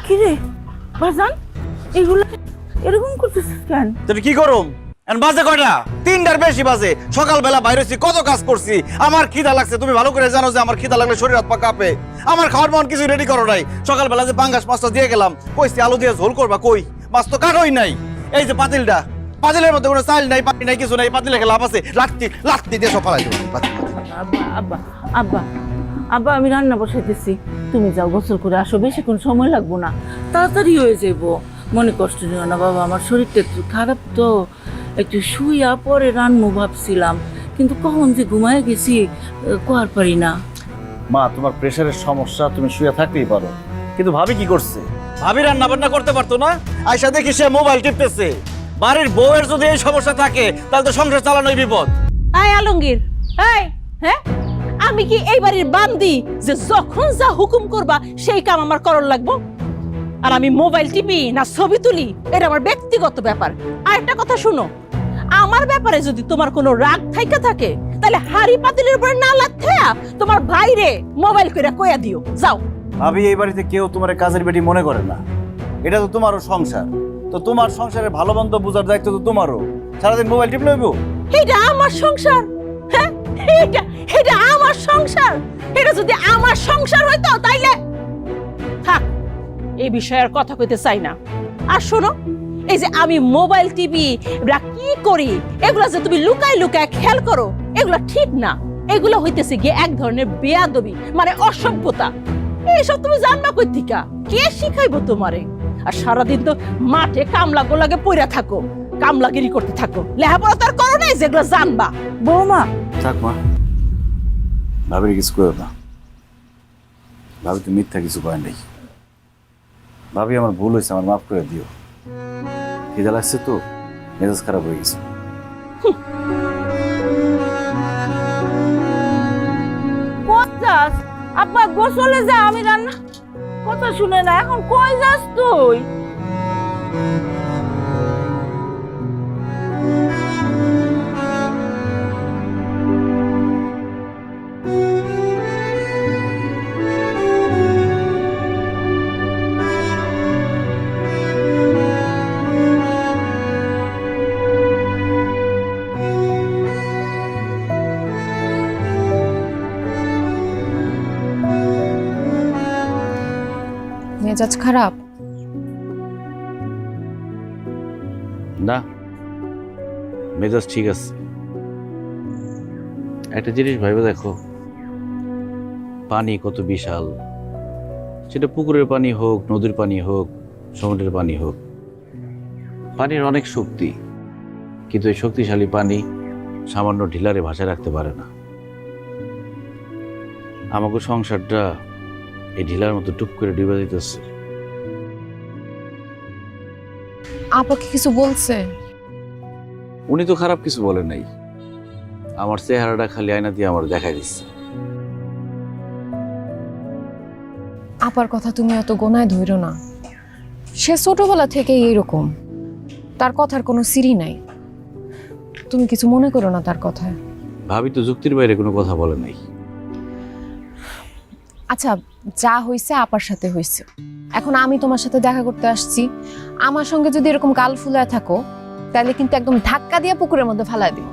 Speaker 10: কিরে বাজান, এগুলো এরকম করতেছিস কেন?
Speaker 4: তুই কি করুম? বাজে কয়টা? 3টার বেশি বাজে। সকালবেলা বাইরেছি, কত কাজ করছি, আমার খিদা লাগছে, তুমি ভালো করে জানো যে আমার খিদা লাগলে শরীর হাত পা কাঁপে। আমার খাওয়ার মন কিছু রেডি করো নাই। সকালবেলা যে পাঙ্গাস মাছটা দিয়ে গেলাম, কইছি আলু দিয়ে ঝোল করবা, কই মাছ তো কাটোই নাই। এই যে পাতিলটা, পাতিলের মধ্যে কোনো চাল নাই, পানি নাই, কিছু নাই, পাতিলে লাভ আছে, লাঠি লাঠি দিয়ে সব ফালাই দেবো।
Speaker 10: আব্বা আব্বা আব্বা আব্বা আমি রান্না বসাইতেছি, তুমি যাও গোসল করে আসো, বেশিক্ষণ সময় লাগবো না, তাড়াতাড়ি হয়ে যাইব। মনে কষ্ট নিও না বাবা, আমার শরীরটা একটু খারাপ তো, একটু শুইয়া পরে রান্নু ভাবছিলাম, কিন্তু কখন যে ঘুমায় গেছি কোয়ার পারি না।
Speaker 4: মা তোমার প্রেশারের সমস্যা, তুমি শুয়ে থাকতেই পারো, কিন্তু ভাবি কি করছে? ভাবি রান্না বান্না করতে পারতো না? আয়সা দেখি সে মোবাইল টিপতেছে। বাড়ির বউয়ের যদি এই সমস্যা থাকে তাহলে তো সংসার চালানোই বিপদ।
Speaker 11: আয় আলমগীর, এই হ্যাঁ, আমি কি এই বাড়ির বান্দি যে যখন যা হুকুম করবা সেই কাম আমার করণ লাগবো? আর আমি মোবাইল টিপি না ছবি তুলি এটা আমার ব্যক্তিগত ব্যাপার। আর একটা কথা শুনো, আমার ব্যাপারে যদি তোমার কোনো রাগ থাইকা থাকে তাহলে হাড়ি পাতিলের উপরে না লাথেয়া তোমার ভাইরে মোবাইল কইরা কইয়া দিও। যাও।
Speaker 4: ভাবি এই বাড়িতে কেউ তোমার কাজের বেটি মনে করে না, এটা তো তোমারও সংসার, তো তোমার সংসারের ভালো মন্দ বোঝার দায়িত্ব তো তোমারও। সারাদিন মোবাইল টিপ লইব?
Speaker 11: এটা আমার সংসার, হ্যাঁ এটা আমার সংসার। এটা যদি আমার সংসার হইতো তাইলে থাক, এই বিষয়ে আর কথা কইতে চাই না। আর শোনো, এই যে আমি মোবাইল টিভি কি করি এগুলা যে তুমি লুকায় লুকায় খেয়াল করো, এগুলা ঠিক না। এগুলো হইতেছে গিয়ে এক ধরনের বেয়াদবি, মানে অসভ্যতা। এইসব তুমি জানবা কই থিকা? কে শিখাইবো তোমারে? আর সারাদিন তো মাঠে কামলা গোলাগে পইরা থাকো, কামলাগিরি করতে থাকো, লেখাপড়া তার করো নাই যেগুলো জানবা।
Speaker 10: বৌমা
Speaker 4: থাক মা, ভাবির কিছু করো না। ভাবি তো মিথ্যা কিছু কয় নাই। ভাবি আমার ভুল হয়েছে, আমার মাফ করে দিও। খিদা লাগছে তো, মেজাজ খারাপ হয়ে গেছে।
Speaker 10: যাস আব্বা, গোসলে যা, আমি রান্না কথা শুনে না। এখন কই যাস তুই?
Speaker 5: মেজাজ খারাপ?
Speaker 4: না, মেজাজ ঠিক আছে। একটা জিনিস ভাইবে দেখো, পানি কত বিশাল, সেটা পুকুরের পানি হোক, নদীর পানি হোক, সমুদ্রের পানি হোক, পানির অনেক শক্তি, কিন্তু এই শক্তিশালী পানি সামান্য ঢিলারে ভাসা রাখতে পারে না। আমাকে সংসারটা এই ঢিলার মতো টুপ করে ডুবে দিতেছে।
Speaker 5: আপাকে কিছু বলছে?
Speaker 4: উনি তো খারাপ কিছু বলে নাই, আমার চেহারাটা খালি আয়না দিয়ে আমার দেখাই দিচ্ছে।
Speaker 5: আপার কথা তুমি অত গোনায় ধইরো না, সে ছোটবেলা থেকেই এইরকম, তার কথার কোনো সিরি নাই। তুমি কিছু মনে করো না তার কথায়।
Speaker 4: ভাবি তো যুক্তির বাইরে কোনো কথা বলে নাই।
Speaker 5: আচ্ছা, যা হইছে আপার সাথে হইছে, এখন আমি তোমার সাথে দেখা করতে আসছি, আমার সঙ্গে যদি এরকম গাল ফুলায় থাকো তাহলে কিন্তু একদম ধাক্কা দিয়ে পুকুরের মধ্যে ফালায় দিব।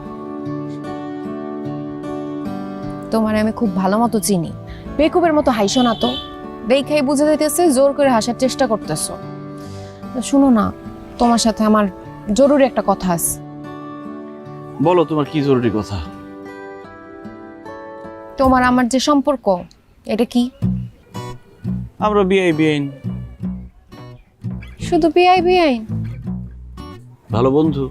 Speaker 5: তোমার আমি খুব ভালো মতো চিনি, বেকুবের মতো হাইসো না তো, দেখাই বুঝে যাইতেছে জোর করে হাসার চেষ্টা করতেছো। শুনো না, তোমার সাথে আমার জরুরি একটা কথা আছে।
Speaker 4: বলো, তোমার কি জরুরি কথা?
Speaker 5: তোমার আমার যে সম্পর্ক, এটা কি?
Speaker 4: আমরা বিআই বিআইন।
Speaker 5: শুধু বিআই বিআইন?
Speaker 4: ভালো বন্ধু।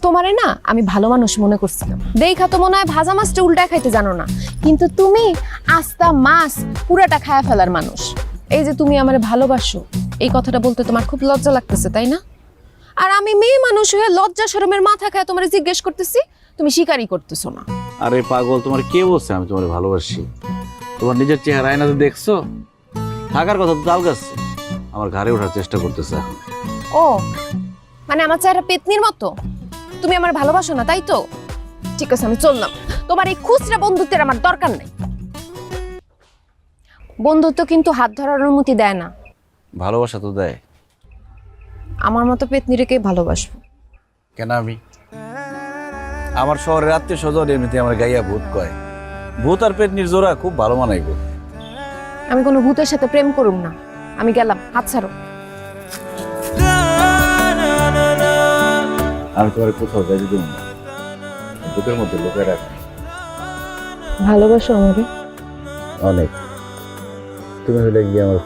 Speaker 5: তোমারে না আমি ভালো মানুষ মনে করছিলাম, দেখা তো মনে হয় ভাজা মাছটা উল্টা খাইতে জানো না, কিন্তু তুমি আস্তা মাছ পুরাটা খায়া ফেলার মানুষ। এই যে তুমি আমারে ভালোবাসো, এই কথাটা বলতে তোমার খুব লজ্জা লাগতেছে, তাই না? আর আমি মেয়ে মানুষ হয়ে লজ্জা শরমের মাথা খায় তোমারে জিজ্ঞেস করতেছি, তুমি স্বীকারই করতেছো না।
Speaker 4: আরে পাগল, তোমার কে বলছে আমি তোমার ভালোবাসি? তোমার নিজের চেহারা আয়নাতে দেখছো? থাকার কথা তো তাল গাছে, আমার ঘাড়ে ওঠার চেষ্টা করতেছে এখন।
Speaker 5: ও মানে আমার চেহারা পেতনির মতো, তুমি আমার ভালোবাসো না, তাই তো? ঠিক আছে, আমি চললাম। তোমার এই খুচরা বন্ধুত্বের আমার দরকার নাই। বন্ধুত্ব কিন্তু হাত ধরার অনুমতি দেয় না।
Speaker 4: ভালোবাসা তো দেয়।
Speaker 5: আমার মতো পেতনি রেখে ভালোবাসবো
Speaker 4: কেন? আমি আমার শহরের আত্মীয় স্বজন এমনিতে আমার গাইয়া ভূত কয়। ভূত আর পেতনির জোড়া খুব ভালো মানাইব।
Speaker 5: আমি কোনো ভূতের সাথে প্রেম করুম না। আমি গেলাম, হাত ছাড়ো।
Speaker 4: আমি তোমার কোথাও যাইতে দেব না, বুকের মধ্যে লোকের রাখি।
Speaker 5: ভালোবাসো আমারে?
Speaker 4: অনেক। তুমি হলে গিয়ে আমার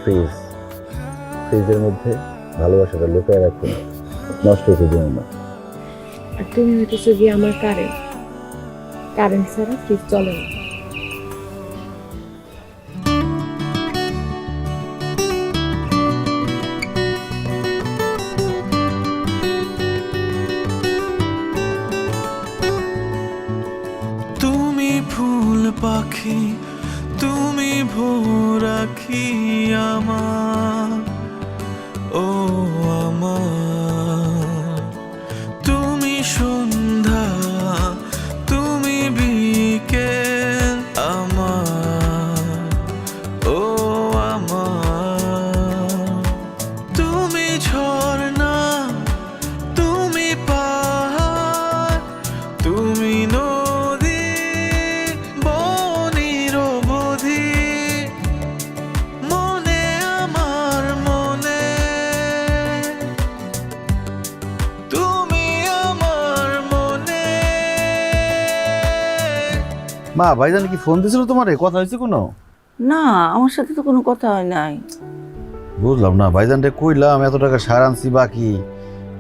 Speaker 4: ফ্রিজের মধ্যে ভালোবাসাটা লুকিয়ে রাখো, নষ্ট হতে দিও না।
Speaker 5: আর তুমি হইতেছো গিয়ে আমার কারেন্ট ছাড়া ফ্রিজ চলে না।
Speaker 13: তুমি ফুল পাখি, তুমি ভোর আখি আমার, ও আমার। তুমি সন্ধ্যা, তুমি বিকেল আমার, ও আমার। তুমি ঝর্ণা, তুমি পাহাড়, তুমি নদী বনির বধি, মনে আমার মনে, তুমি আমার মনে।
Speaker 4: মা, ভাইজান কি ফোন দিছিল তোমারে? কথা হয়েছে কোনো?
Speaker 10: না, আমার সাথে তো কোনো কথা হয় নাই।
Speaker 4: বুঝলাম না, ভাইজানরে কইলাম এত টাকা সার আনছি বাকি,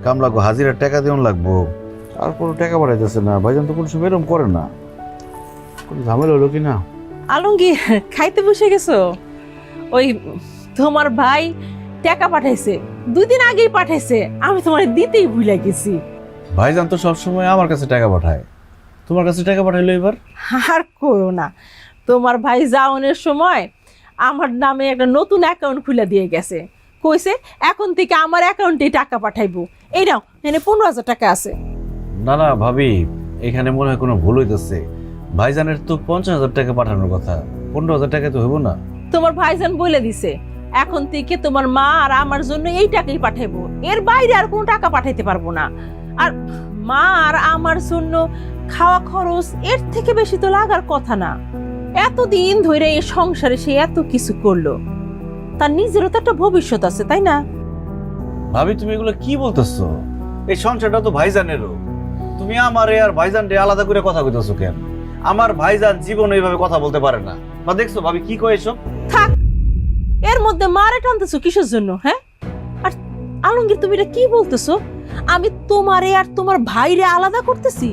Speaker 4: কামলাগো হাজিরার টাকা দেওয়ান লাগবো, তারপর টাকা বাড়াইতেছে না। ভাইজান তো কোনো সময় এরকম করে না, কোনো ঝামেলা হলো কি না?
Speaker 11: আলমগীর, খাইতে বসে গেছো? ওই তোমার ভাই টাকা পাঠাইছে, 2 দিন আগেই পাঠাইছে, আমি তোমার দিতেই ভুলে গেছি।
Speaker 4: ভাইজান তো সবসময় আমার কাছে টাকা পাঠায়, তোমার কাছে টাকা পাঠাইলো এবার?
Speaker 11: আর কইও না, তোমার ভাই যাওনের সময় আমার নামে একটা নতুন অ্যাকাউন্ট খুলে দিয়ে গেছে, কইছে এখন থেকে আমার অ্যাকাউন্টে টাকা পাঠাইবো। এই নাও, এখানে 15,000 টাকা আছে।
Speaker 4: না না ভাবি, এখানে মনে হয় কোনো ভুল হইতেছে। ভাইজানের তো 50,000 টাকা পাঠানোর কথা, 15,000 টাকা তো হইব না?
Speaker 11: তোমার ভাইজান বলে দিছে এখন থেকে তোমার মা আর আমার জন্য এই টাকাই পাঠাইবো, এর বাইরে আর কোনো টাকা পাঠাইতে পারবো না। আর মা আর আমার জন্য খাওয়া খরচ এর থেকে বেশি তো লাগার কথা না। এতদিন ধরে এই সংসারে সে এত কিছু করলো, তার নিজেরও তো একটা ভবিষ্যৎ আছে, তাই না?
Speaker 4: ভাবি তুমি এগুলো কি বলতেছো? এই সংসারটা তো ভাইজানেরও, তুমি আমারে আর ভাইজানরে আলাদা করে কথা কইতেছো কেন? আমার ভাইজান জীবনে এইভাবে কথা বলতে পারে না। বা দেখছো ভাবি কি কয় এসব?
Speaker 11: থাক, এর মধ্যে মারে টানতেছো কিসের জন্য? হ্যাঁ, আর আলমগীর তুমি এটা কি বলতেছো? আমি তোমারে আর তোমার ভাইরে আলাদা করতেছি,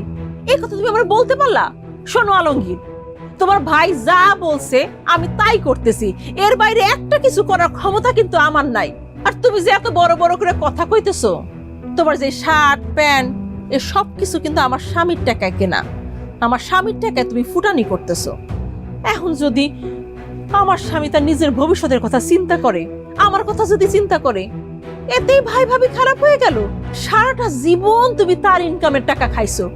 Speaker 11: এই কথা তুমি আমার বলতে পারলা? শোনো আলমগীর, তোমার ভাই যা বলছে আমি তাই করতেছি, এর বাইরে একটা কিছু করার ক্ষমতা কিন্তু আমার নাই। আর তুমি যে এত বড় বড় করে কথা কইতেছো, তোমার যে শার্ট প্যান্ট এ সব কিছু কিন্তু আমার স্বামীর টাকায় কেনা, আমার স্বামীর টাকায় তুমি ফুটানি করতেছো। এখন যদি আমার স্বামী তার নিজের ভবিষ্যতের কথা চিন্তা করে, আমার কথা যদি চিন্তা করে, এতেই ভাই ভাবি খারাপ হয়ে গেল। সারাটা জীবন তুমি তার ইনকামের টাকা খাইছো,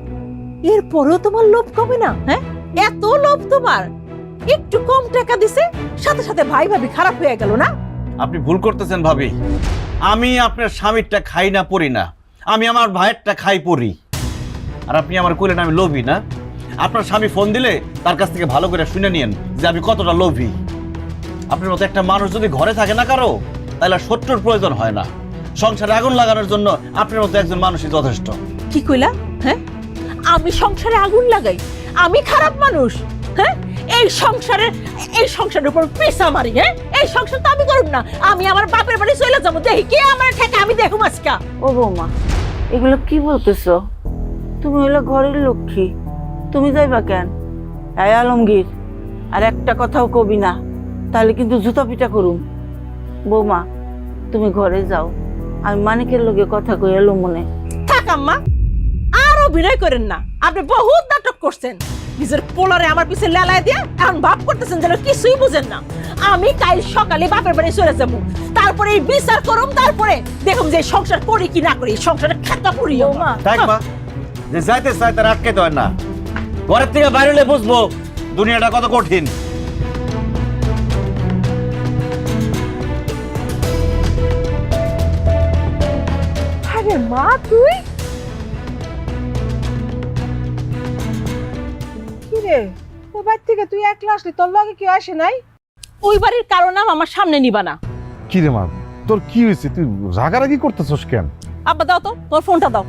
Speaker 11: এরপরেও তোমার লোভ কমে না? হ্যাঁ, এত লোভ তোমার, একটু কম টাকা দিছে সাথে সাথে ভাই ভাবি খারাপ হয়ে গেল না?
Speaker 4: আপনি ভুল করতেছেন ভাবি, আমি আপনার স্বামীরটা খাই না পড়ি না, আমি আমার ভাইয়েরটা খাই পড়ি। আর আপনি আমার কইলেন আমি লোভী না? আপনার স্বামী ফোন দিলে তার কাছ থেকে ভালো করে শুনে নিয়েন যে আমি কতটা লোভী। আপনার মতো একটা মানুষ যদি ঘরে থাকে না কারো, তাহলে আর শত্রুর প্রয়োজন হয় না। সংসারে আগুন লাগানোর জন্য আপনার মতো একজন মানুষই যথেষ্ট।
Speaker 11: কি কইলা? হ্যাঁ, আমি সংসারে আগুন লাগাই? আমি খারাপ মানুষ? হ্যাঁ, এই সংসারের উপর পেশা মারি? হ্যাঁ, এই সংসার তো আমি করব না, আমি আমার বাপের বাড়ি চলে যাবো, দেখি কে আমার ঠেকে আমি দেখুম আজকা।
Speaker 10: ও বৌমা, এগুলো কি বলতেছো? তুমি হইলো ঘরের লক্ষ্মী, তুমি যাইবা কেন? এই আলমগীর, আর একটা কথাও কবি না, তাহলে কিন্তু জুতা পিটা করুম। বৌমা, তুমি ঘরে যাও, আমি মানিকের লগে কথা কই এলো মনে।
Speaker 11: থাক আম্মা, আর অভিনয় করেন না, আপনি বহুত নাটক করছেন, নিজের পোলারে আমার পিছে লেলায় দিয়ে এখন ভাব করতেছেন যেন কিছুই বুঝেন না। আমি কাল সকালে বাপের বাড়ি চলে যাবো, তারপরে এই বিচার করুম, তারপরে দেখুন যে সংসার করি কি না করি, সংসারে খেতা পড়ি।
Speaker 4: যে যাইতে চাই তার আটকাইতে হয় না, ঘরের থেকে বাইরে হলে বুঝবো দুনিয়াটা কত কঠিন।
Speaker 5: আরে মা, তুই কি রে? তোর বাড়ি থেকে তুই একলা আসলি, তোর লগে কেউ আসে নাই?
Speaker 11: ওই বাড়ির কারো নাম আমার সামনে নিবা না।
Speaker 9: কি রে মা, তোর কি হয়েছে? তুই রাগারাগি করতেছস কেন?
Speaker 11: আব্বা দাও তো, তোর ফোনটা দাও।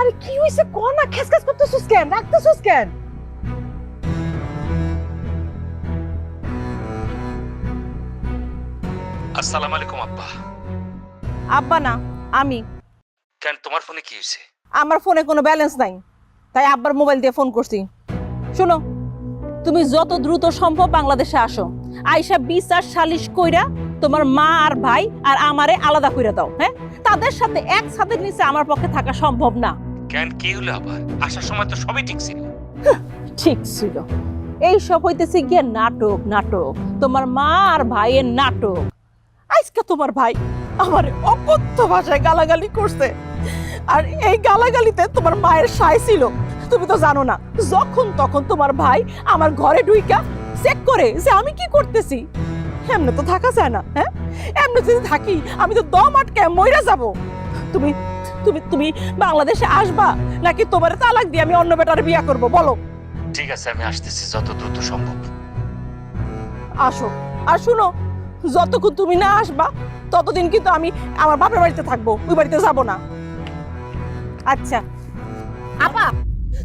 Speaker 6: আরে কি হইছে ক না, খেসখেস করতেছিস কেন, রাখতেছিস কেন?
Speaker 8: আসসালামু আলাইকুম আব্বা।
Speaker 11: আব্বা না, আমি।
Speaker 8: কেন তোমার ফোনে কি হয়েছে?
Speaker 11: আমার ফোনে কোনো ব্যালেন্স নাই, তাই আব্বার মোবাইল দিয়ে ফোন করছি। শোনো, তুমি যত দ্রুত সম্ভব বাংলাদেশে আসো, আইসা বিচার সালিশ কইরা তোমার মা আর ভাই আর আমারে আলাদা কইরা দাও। হ্যাঁ, তাদের সাথে এক ছাদের নিচে আমার পক্ষে থাকা সম্ভব না।
Speaker 8: কেন কি হলো আবার? আসার সময় তো সবই ঠিক ছিল।
Speaker 11: ঠিক ছিল, এই সব হইতেছে গিয়ে নাটক। নাটক, তোমার মা আর ভাইয়ের নাটক। আজকে তোমার ভাই আমার অকথ্য ভাষায় গালাগালি করছে, আর এই গালাগালিতে তোমার মায়ের সায় ছিল। তুমি তো জানো না, যখন তখন তোমার ভাই আমার ঘরে ঢুইকা চেক করে যে আমি কি করতেছি। এমনি তো থাকা যায় না। হ্যাঁ, এমনি যদি থাকি আমি তো দম আটকায় মইরা যাব। তুমি তুমি তুমি বাংলাদেশে আসবা নাকি তোমার তালাক দিয়ে আমি অন্য বেটার বিয়ে করব? বলো।
Speaker 8: ঠিক আছে, আমি আসতেছি যত দ্রুত সম্ভব।
Speaker 11: আসো, আর শুনো, যতক্ষণ তুমি না আসবা ততদিন কিন্তু আমি আমার বাপের বাড়িতে থাকবো, ওই বাড়িতে যাব না। আচ্ছা।
Speaker 5: আপা,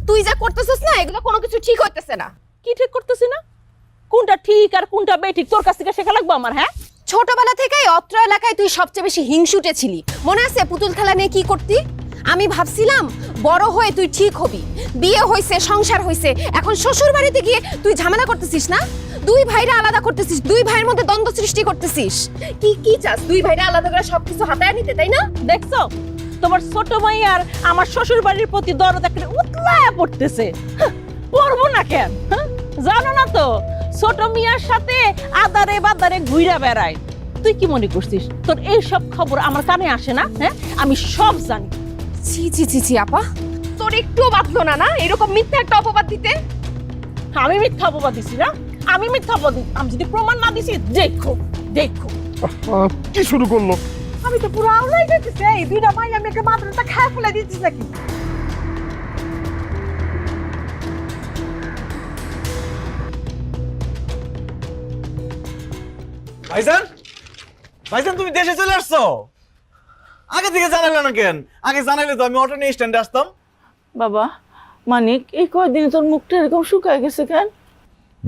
Speaker 5: তুই যা করতেছিস না, এগুলো কোনো কিছু ঠিক হইতেছে না।
Speaker 11: কি ঠিক করতেছি না? কোনটা ঠিক আর কোনটা বেঠিক তোর কাছ থেকে শেখা লাগবে আমার? হ্যাঁ,
Speaker 5: ছোটবেলা থেকেই অত্র এলাকায় তুই সবচেয়ে বেশি হিংসুটে ছিলি। মনে আছে পুতুল খেলা নিয়ে কি করতি? আমি ভাবছিলাম বড় হয়ে তুই ঠিক হবি, বিয়ে হইছে, সংসার হইছে, এখন শ্বশুর বাড়িতে গিয়ে তুই ঝামেলা করতেছিস না? দুই ভাইরা আলাদা করতেছিস, দুই ভাইয়ের মধ্যে দ্বন্দ্ব সৃষ্টি করতেছিস। কি কি চাস? দুই ভাইরা আলাদা করে সবকিছু হাতায় নিতে, তাই না?
Speaker 11: দেখছো তোমার ছোট ভাই আর আমার শ্বশুর বাড়ির প্রতি দরদ একটা উতলায়া পড়তেছে। পড়বো না কেন? জানো না তো, ছোট মিয়ার সাথে আদারে বাদারে ঘুইরা বেড়ায়। তুই কি মনে করছিস তোর এই সব খবর আমার কানে আসে না? হ্যাঁ, আমি সব জানি।
Speaker 5: ছি ছি ছি ছি আপা, তোর একটুও বাঁধলো না না এরকম মিথ্যা একটা অপবাদ দিতে?
Speaker 11: আমি মিথ্যা অপবাদ দিছি না? আমি মিথ্যা অপবাদ দিছি? আমি যদি প্রমাণ না দিছি, দেখো দেখো।
Speaker 9: কি শুরু করলো?
Speaker 6: আমি তো পুরো আউলাই যাইতেছি। এই দুইটা ভাই আমি একটা মাদ্রাসা খায় ফেলে দিচ্ছিস নাকি?
Speaker 4: ভাইজান, ভাইজান তুমি দেশে চলে আসছো? আগে থেকে জানালে না কেন? আগে জানাইলে তো আমি অটো নিয়ে স্ট্যান্ডে আসতাম।
Speaker 10: বাবা মানিক, এই কয়দিনে তোর মুখটা এরকম শুকায় গেছে কেন?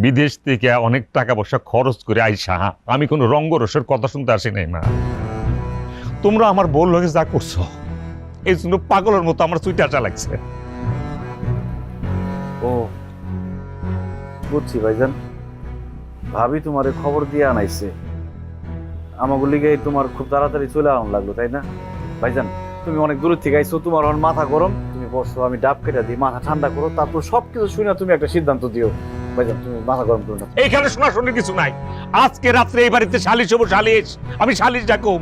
Speaker 7: বিদেশ থেকে অনেক টাকা পয়সা খরচ করে আইসা আমি কোনো রঙ্গরসের কথা শুনতে আসি নাই মা। তোমরা আমার বল লগে যা করছো, এই জন্য পাগলের মতো আমার চুইটা আটা লাগছে।
Speaker 4: ও বুঝছি ভাইজান, ভাবি তোমারে খবর দিয়ে আনাইছে। আমাকে লিগে তোমার খুব তাড়াতাড়ি চলে আনানো লাগলো, তাই না? ভাইজান তুমি অনেক দূর থেকে আইছো, তোমার এখন মাথা গরম, তুমি বসো, আমি ডাব কেটে দিই, মাথা ঠান্ডা করো, তারপর সবকিছু শুনে তুমি একটা সিদ্ধান্ত দিও। ভাইজান তুমি মাথা গরম করো না।
Speaker 7: এইখানে শোনাশোনার কিছু নাই। আজকে রাত্রে এই বাড়িতে সালিশ হবো, সালিশ। আমি সালিশ ডাকুম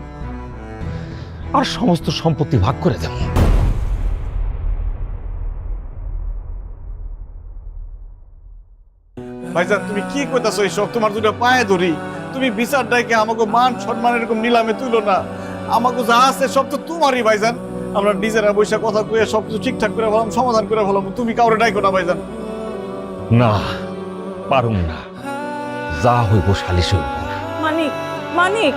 Speaker 7: আর সমস্ত সম্পত্তি ভাগ করে দেব।
Speaker 4: ভাইজান তুমি কি কইতাছো এইসব? তোমার দুটো পায়ে ধরি, তুমি বিচার ডাইকে আমাকে মান সম্মান এরকম নিলামে তুলো না। আমাকে যা আছে সব তো তোমারই ভাইজান। আমরা নিজেরা বৈশা কথা কয়ে সবকিছু ঠিকঠাক করে ফেলাম, সমাধান করে ফেলাম। তুমি কাউরে ডাইকো না ভাইজান।
Speaker 7: না, পারুম না। যা হইব সালিশ হইব।
Speaker 11: মানিক, মানিক,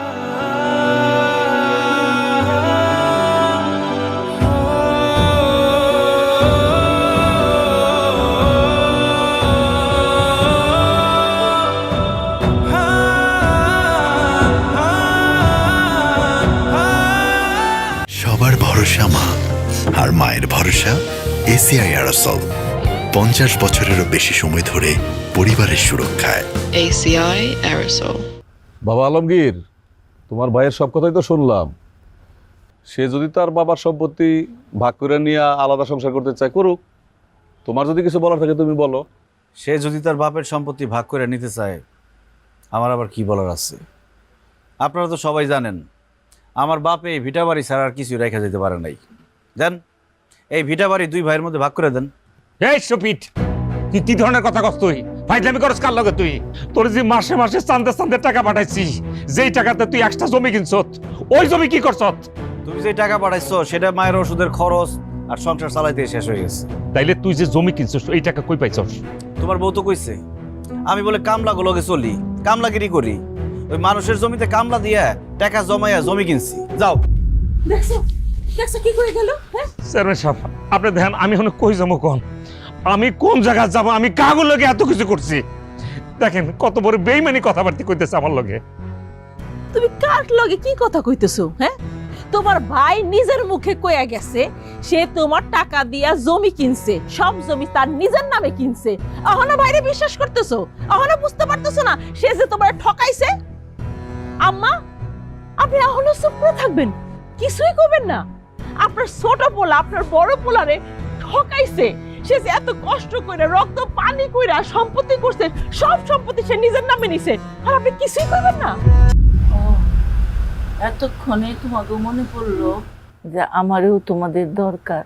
Speaker 1: সবার ভরসা মা, আর মায়ের ভরসা এসিআই অ্যারোসল। 50 বছরেরও বেশি সময় ধরে পরিবারের সুরক্ষায়।
Speaker 2: ACI Aerosol.
Speaker 14: বাবা আলমগীর, তোমার ভাইয়ের সব কথাই তো শুনলাম। সে যদি তার বাবার সম্পত্তি ভাগ করে নিয়ে আলাদা সংসার করতে চায়, করুক। তোমার যদি কিছু বলার থাকে তুমি বলো।
Speaker 4: সে যদি তার বাপের সম্পত্তি ভাগ করে নিতে চায়, আমার আবার কি বলার আছে? আপনারা তো সবাই জানেন আমার বাপ এই ভিটা বাড়ি ছাড়া আর কিছু রেখে যেতে পারে নাই। দেন এই ভিটা বাড়ি দুই ভাইয়ের মধ্যে ভাগ করে দেন।
Speaker 7: এই শপিট, তুই কি ধরনের কথা কস? তুই ফাইজলামি করস কার লগে? তুই তোর যে মাসে মাসে চান্দে চান্দে টাকা পাঠাইছি, যেই টাকাতে তুই একটা জমি কিনছত, ওই জমি কি করছত?
Speaker 4: তুমি যে টাকা পাঠাইছো সেটা মায়ের ওষুধের খরচ আর সংসার চালাইতে শেষ হয়ে গেছে।
Speaker 7: তাইলে তুই যে জমি কিনছস এই টাকা কই পাইছস?
Speaker 4: তোমার বউ তো কইছে আমি বলে কামলা গুলোকে চলি, কামলাগিরি করি। ওই মানুষের জমিতে কামলা দিয়া টাকা জমাইয়া জমি কিনছি। যাও।
Speaker 11: দেখছো দেখছো কি করে গেল? হ্যাঁ,
Speaker 7: চেয়ারম্যান সাহেব, আপনি দেখেন আমি এখন কই যাবো কোন, আমি কোন জায়গায় যাব, আমি কাগজ লগে এত কিছু করছি, দেখেন কত বড় বেইমানি কথাবার্তা কইতেছে আমার লগে।
Speaker 11: তুমি কার লগে কি কথা কইতেছো? হ্যাঁ, তোমার ভাই নিজের মুখে কইয়া গেছে সে তোমার টাকা দিয়া জমি কিনছে, সব জমি তার নিজের নামে কিনছে। এখনো বাইরে বিশ্বাস করতেছো? এখনো বুঝতে পারতেছো না সে যে তোমার ঠকাইছে? আম্মা, আপনি এখনো চুপ করে থাকবেন, কিছুই করবেন না? আপনার ছোট পোলা আপনার বড় পোলারে ঠকাইছে, সে যে এত কষ্ট করে রক্ত পানি কইরা সম্পত্তি করছে, সব সম্পত্তি সে নিজের নামে নিছে, আর আপনি কিছুই করবেন না?
Speaker 10: এতক্ষণে তোমাকে মনে পড়লো যে আমারও তোমাদের দরকার।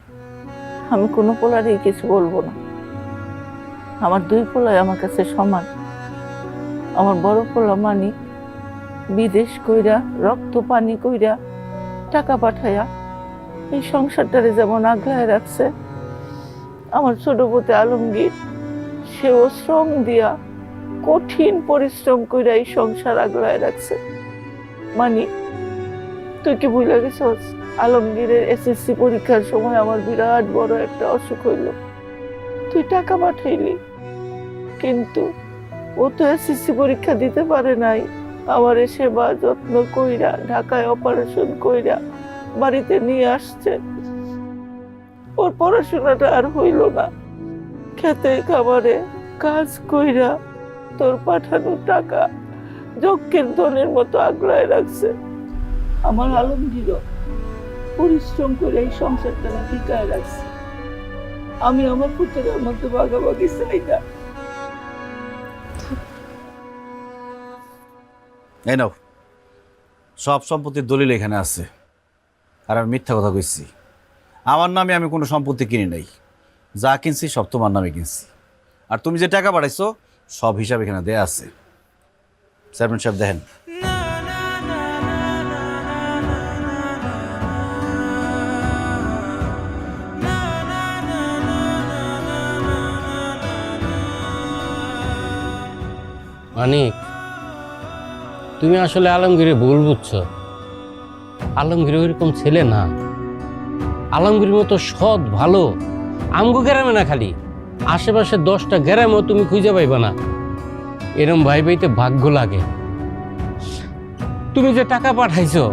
Speaker 10: আমি কোনো পোলারই কিছু বলবো না, আমার দুই পোলাই আমার কাছে সমান। আমার বড় পোলা মানিক বিদেশ কইরা রক্ত পানি কইরা টাকা পাঠাইয়া এই সংসারটারে যেমন আগলায় রাখছে, আমার ছোট পুতে আলমগীর সেও শ্রম দিয়া কঠিন পরিশ্রম কইরা এই সংসার আগলায় রাখছে। মানিক, তুই কি ভুলে গেছস আলমগীরের এসএসসি পরীক্ষার সময় আমার বিরাট বড় একটা অসুখ হইল, তুই টাকা পাঠাইলি, কিন্তু ও তো এসএসসি পরীক্ষা দিতে পারে নাই। আমার সেবা যত্ন কইরা ঢাকায় অপারেশন কইরা বাড়িতে নিয়ে আসছে। ওর পড়াশোনাটা আর হইল না, খেতে খাবারে কাজ কইরা তোর পাঠানো টাকা যক্ষের ধনের মতো আগলায় রাখছে। আমার আলমগীর পরিশ্রম করে এই সংসারটা টিকায় রাখছে। আমি আমার পুত্রের মধ্যে ভাগাভাগি চাই না।
Speaker 4: এই নাও, সব সম্পত্তির দলিল এখানে আছে। আর আমি মিথ্যা কথা কইছি, আমার নামে আমি কোনো সম্পত্তি কিনি নাই, যা কিনছি সব তোমার নামে কিনছি। আর তুমি যে টাকা পাঠাইছো সব হিসাব এখানে দেয়া আছে। চেয়ারম্যান সাহেব দেখেন,
Speaker 8: মানিক, তুমি আসলে আলমগীরে ভুল বুঝছো। আলমগীর ওইরকম ছেলে না, আলমগীরের মতো সৎ ভালো আমগো গ্রামে না, খালি আশেপাশে 10টা গ্রামেও তুমি খুঁজে পাইবা না। এরম ভাই ভাইতে ভাগ্য লাগে। তুমি যে টাকা পাঠাইছো,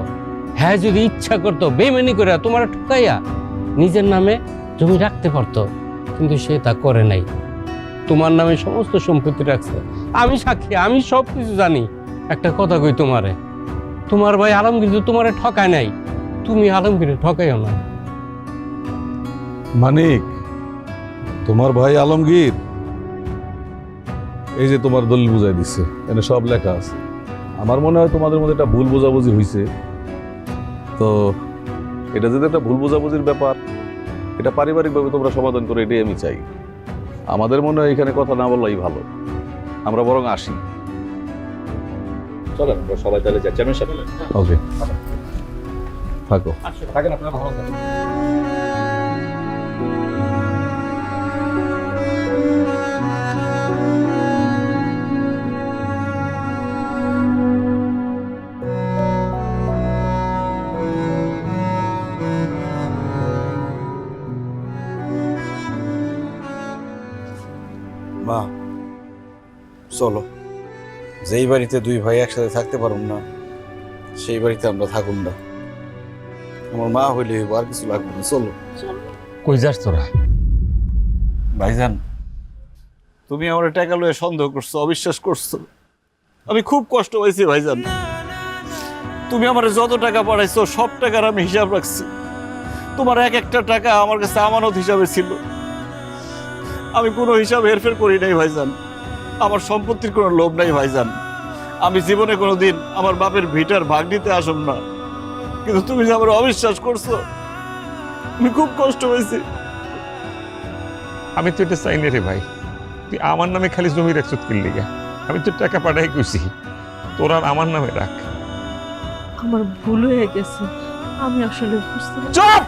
Speaker 8: হ্যাঁ যদি ইচ্ছা করতো বেইমানি করে তোমার ঠকাইয়া নিজের নামে জমি রাখতে পারতো, কিন্তু সে তা করে নাই, তোমার নামে সমস্ত সম্পত্তি রাখছে। আমি সাক্ষী, আমি সব কিছু জানি। একটা কথা কই তোমারে, তোমার ভাই আলমগীর তো তোমারে ঠকায় নাই, তুমি আলমগীরে ঠকাইও না।
Speaker 14: মানিক, তোমার ভাই আলমগীর এই যে তোমার দলিল বুঝাই দিচ্ছে, এখানে সব লেখা আছে। আমার মনে হয় তোমাদের মধ্যে একটা ভুল বোঝাবুঝি হয়েছে। তো এটা যদি একটা ভুল বোঝাবুঝির ব্যাপার, এটা পারিবারিকভাবে তোমরা সমাধান করে, এটাই আমি চাই। আমাদের মনে হয় এখানে কথা না বললেই ভালো, আমরা বরং আসি।
Speaker 4: চলেন সবাই তাহলে যাই। চেয়ারম্যান সাহেব,
Speaker 14: ওকে, থাকো।
Speaker 4: থাকেন আপনারা, ভালো থাকেন। মা, চলো, যেই বাড়িতে দুই ভাই একসাথে থাকতে পারুন না সেই বাড়িতে আমরা থাকুন না। আমার মা হইলে আর কিছু লাগবে না, চলো।
Speaker 8: কই যাস তোরা?
Speaker 4: ভাইজান, তুমি আমার টাকা লয়ে সন্দেহ করছো, অবিশ্বাস করছো, আমি খুব কষ্ট পাইছি ভাইজান। তুমি আমার যত টাকা পাঠাইছো সব টাকার আমি হিসাব রাখছি। তোমার এক একটা টাকা আমার কাছে আমানত হিসাবে ছিল, আমি কোনো হিসাব হেরফের করি নাই ভাইজান। আমার সম্পত্তির কোনো লোভ নাই ভাইজান। আমি জীবনে কোনোদিন আমার বাপের ভিটার ভাগ নিতে আসব না, কিন্তু তুমি যে আমার অবিশ্বাস করছো, আমি খুব কষ্ট হয়েছি।
Speaker 7: আমি তো এটা চাই না রে ভাই, তুই আমার নামে খালি জমি রাখছ কিনলি গা, আমি তো টাকা পাঠাই কইছি, তোর আর আমার নামে রাখ।
Speaker 11: আমার ভুল হয়ে গেছে, আমি আসলে বুঝতে
Speaker 7: চুপ!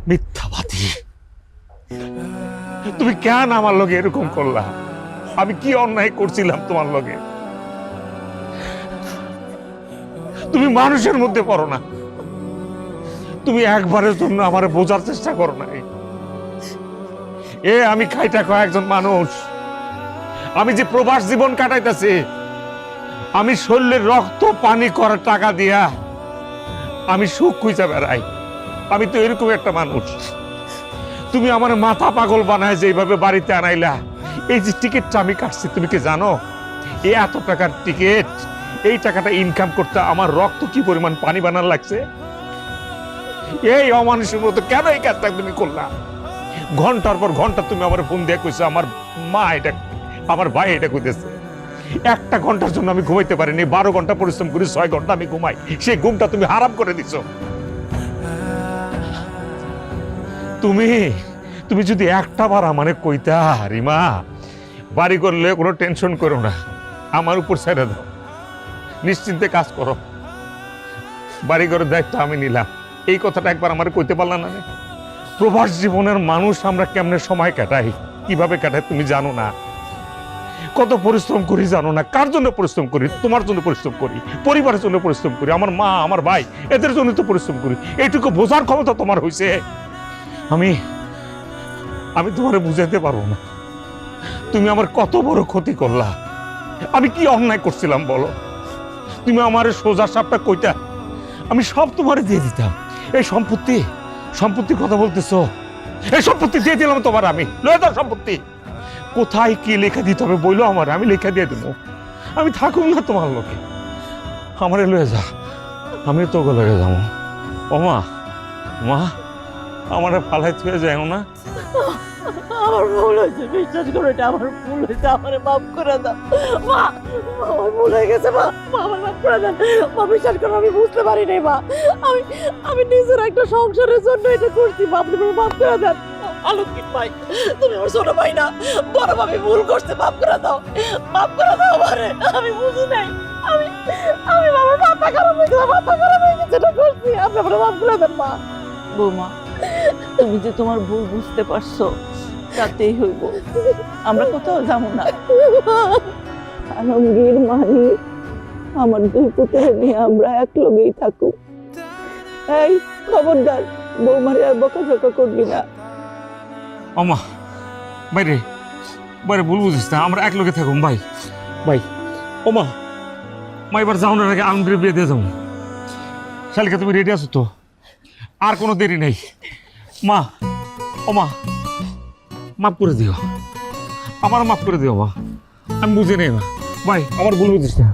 Speaker 7: মিথ্যাবাদী! তুমি কেন আমার লগে এরকম করলা? আমি কি অন্যায় করছিলাম তোমার লগে? তুমি মানুষের মধ্যে পড়ো না, তুমি একবারের জন্য আমারে বোঝার চেষ্টা করো নাই। আমি খাইটা খাওয়া একজন মানুষ, আমি যে প্রবাস জীবন কাটাইতেছি, আমি শরীরের রক্ত পানি করার টাকা দিয়া আমি সুখ খুঁজে বেড়াই। আমি তো এরকম একটা মানুষ। তুমি আমার মাথা পাগল বানায় যে এইভাবে বাড়িতে আনাইলা। এই যে টিকিটটা আমি কাটছি, তুমি কি জানো এই এত টাকার টিকিট, এই টাকাটা ইনকাম করতে আমার রক্ত কি পরিমাণ পানি বানার লাগছে? এই অমানুষের মতো কেন এই কাজটা তুমি করলা? ঘন্টার পর ঘন্টা তুমি আমার ফোন দিয়ে কইছো আমার মা এটা, আমার ভাই এটা কইতেছে। একটা ঘন্টার জন্য আমি ঘুমাইতে পারিনি, 12 ঘন্টা পরিশ্রম করি, 6 ঘন্টা আমি ঘুমাই, সেই ঘুমটা তুমি হারাম করে দিছো। তুমি যদি একটা বার আমারে কইতা রিমা বাড়ি করলে কোনো টেনশন করো না, আমার উপর ছেড়ে দাও, নিশ্চিন্তে কাজ করো, বাড়ি ঘরের দায়িত্ব আমি নিলাম, এই কথাটা একবার আমার কইতে পারলাম না? প্রবাস জীবনের মানুষ আমরা কেমনে সময় কাটাই, কিভাবে কাটাই তুমি জানো না। কত পরিশ্রম করি জানো না? কার জন্য পরিশ্রম করি? তোমার জন্য পরিশ্রম করি, পরিবারের জন্য পরিশ্রম করি, আমার মা আমার ভাই এদের জন্য তো পরিশ্রম করি। এইটুকু বোঝার ক্ষমতা তোমার হয়েছে? আমি তোমারে বুঝাইতে পারবো না। তুমি আমার কত বড় ক্ষতি করলা। আমি কি অন্যায় করছিলাম বলো? তুমি আমার সোজা সাপটা কইতা, আমি সব তোমারে দিয়ে দিতাম। এই সম্পত্তির কথা বলতেছো, এই সম্পত্তি দিয়ে দিলাম তোমার, আমি লয়ে দাও সম্পত্তি। কোথায় কি লেখা দিতে হবে বইলো আমার, আমি লেখা দিয়ে দেবো। আমি থাকুম না তোমার লোকে, আমারে লয়ে যা, আমি তোকে লয়ে যাবো। ও মা, মা আমারে ফালাই থুয়ে যায় না।
Speaker 10: আমার ভুল হয়েছে, বিশ্বাস করো, এটা আমার ভুল হয়েছে, আমার মাফ করে দাও মা। আমার ভুল হয়ে গেছে মা, আমার মাফ করে দেন মা। বিশ্বাস করো আমি বুঝতে পারি নাই মা, আমি নিজের একটা সংসারের জন্য এটা করছি মা, আপনি মাফ করে দেন। আলমগীর ভাই, তুমি আমার ছোট ভাই না, বড় ভাবি ভুল করছে, মাফ করে দাও, মাফ করে দাও আমারে। আমি বুঝি নাই, আমি বাবার মাথা খারাপ হয়ে গেছে, মাথা খারাপ হয়ে গেছে, এটা করছি, আপনি আমার মাফ করে দেন মা। বৌমা, তুমি যে তোমার ভুল বুঝতে পারছো তাতেই হইব, আমরা কোথাও যাবো না। আলমগীর মানি আমার 2 পুত্র নিয়ে আমরা এক লগেই থাকুক। এই খবরদার, বৌমারে আর বকাঝকা করবি না।
Speaker 7: আমা বাইরে বাইরে ভুল বুঝিস না, আমরা এক লগে থাকুম ভাই। ওমা মা, এবার যাওয়ার আগে আংটির বিয়ে দিয়ে যাবো। শালিকা তুমি রেডি আছো তো? আর কোনো দেরি নেই মা। ওমা মাফ করে দিও, আমার মাফ করে দিও মা, আমি বুঝি নেই মা। ভাই আমার ভুল বুঝিস না।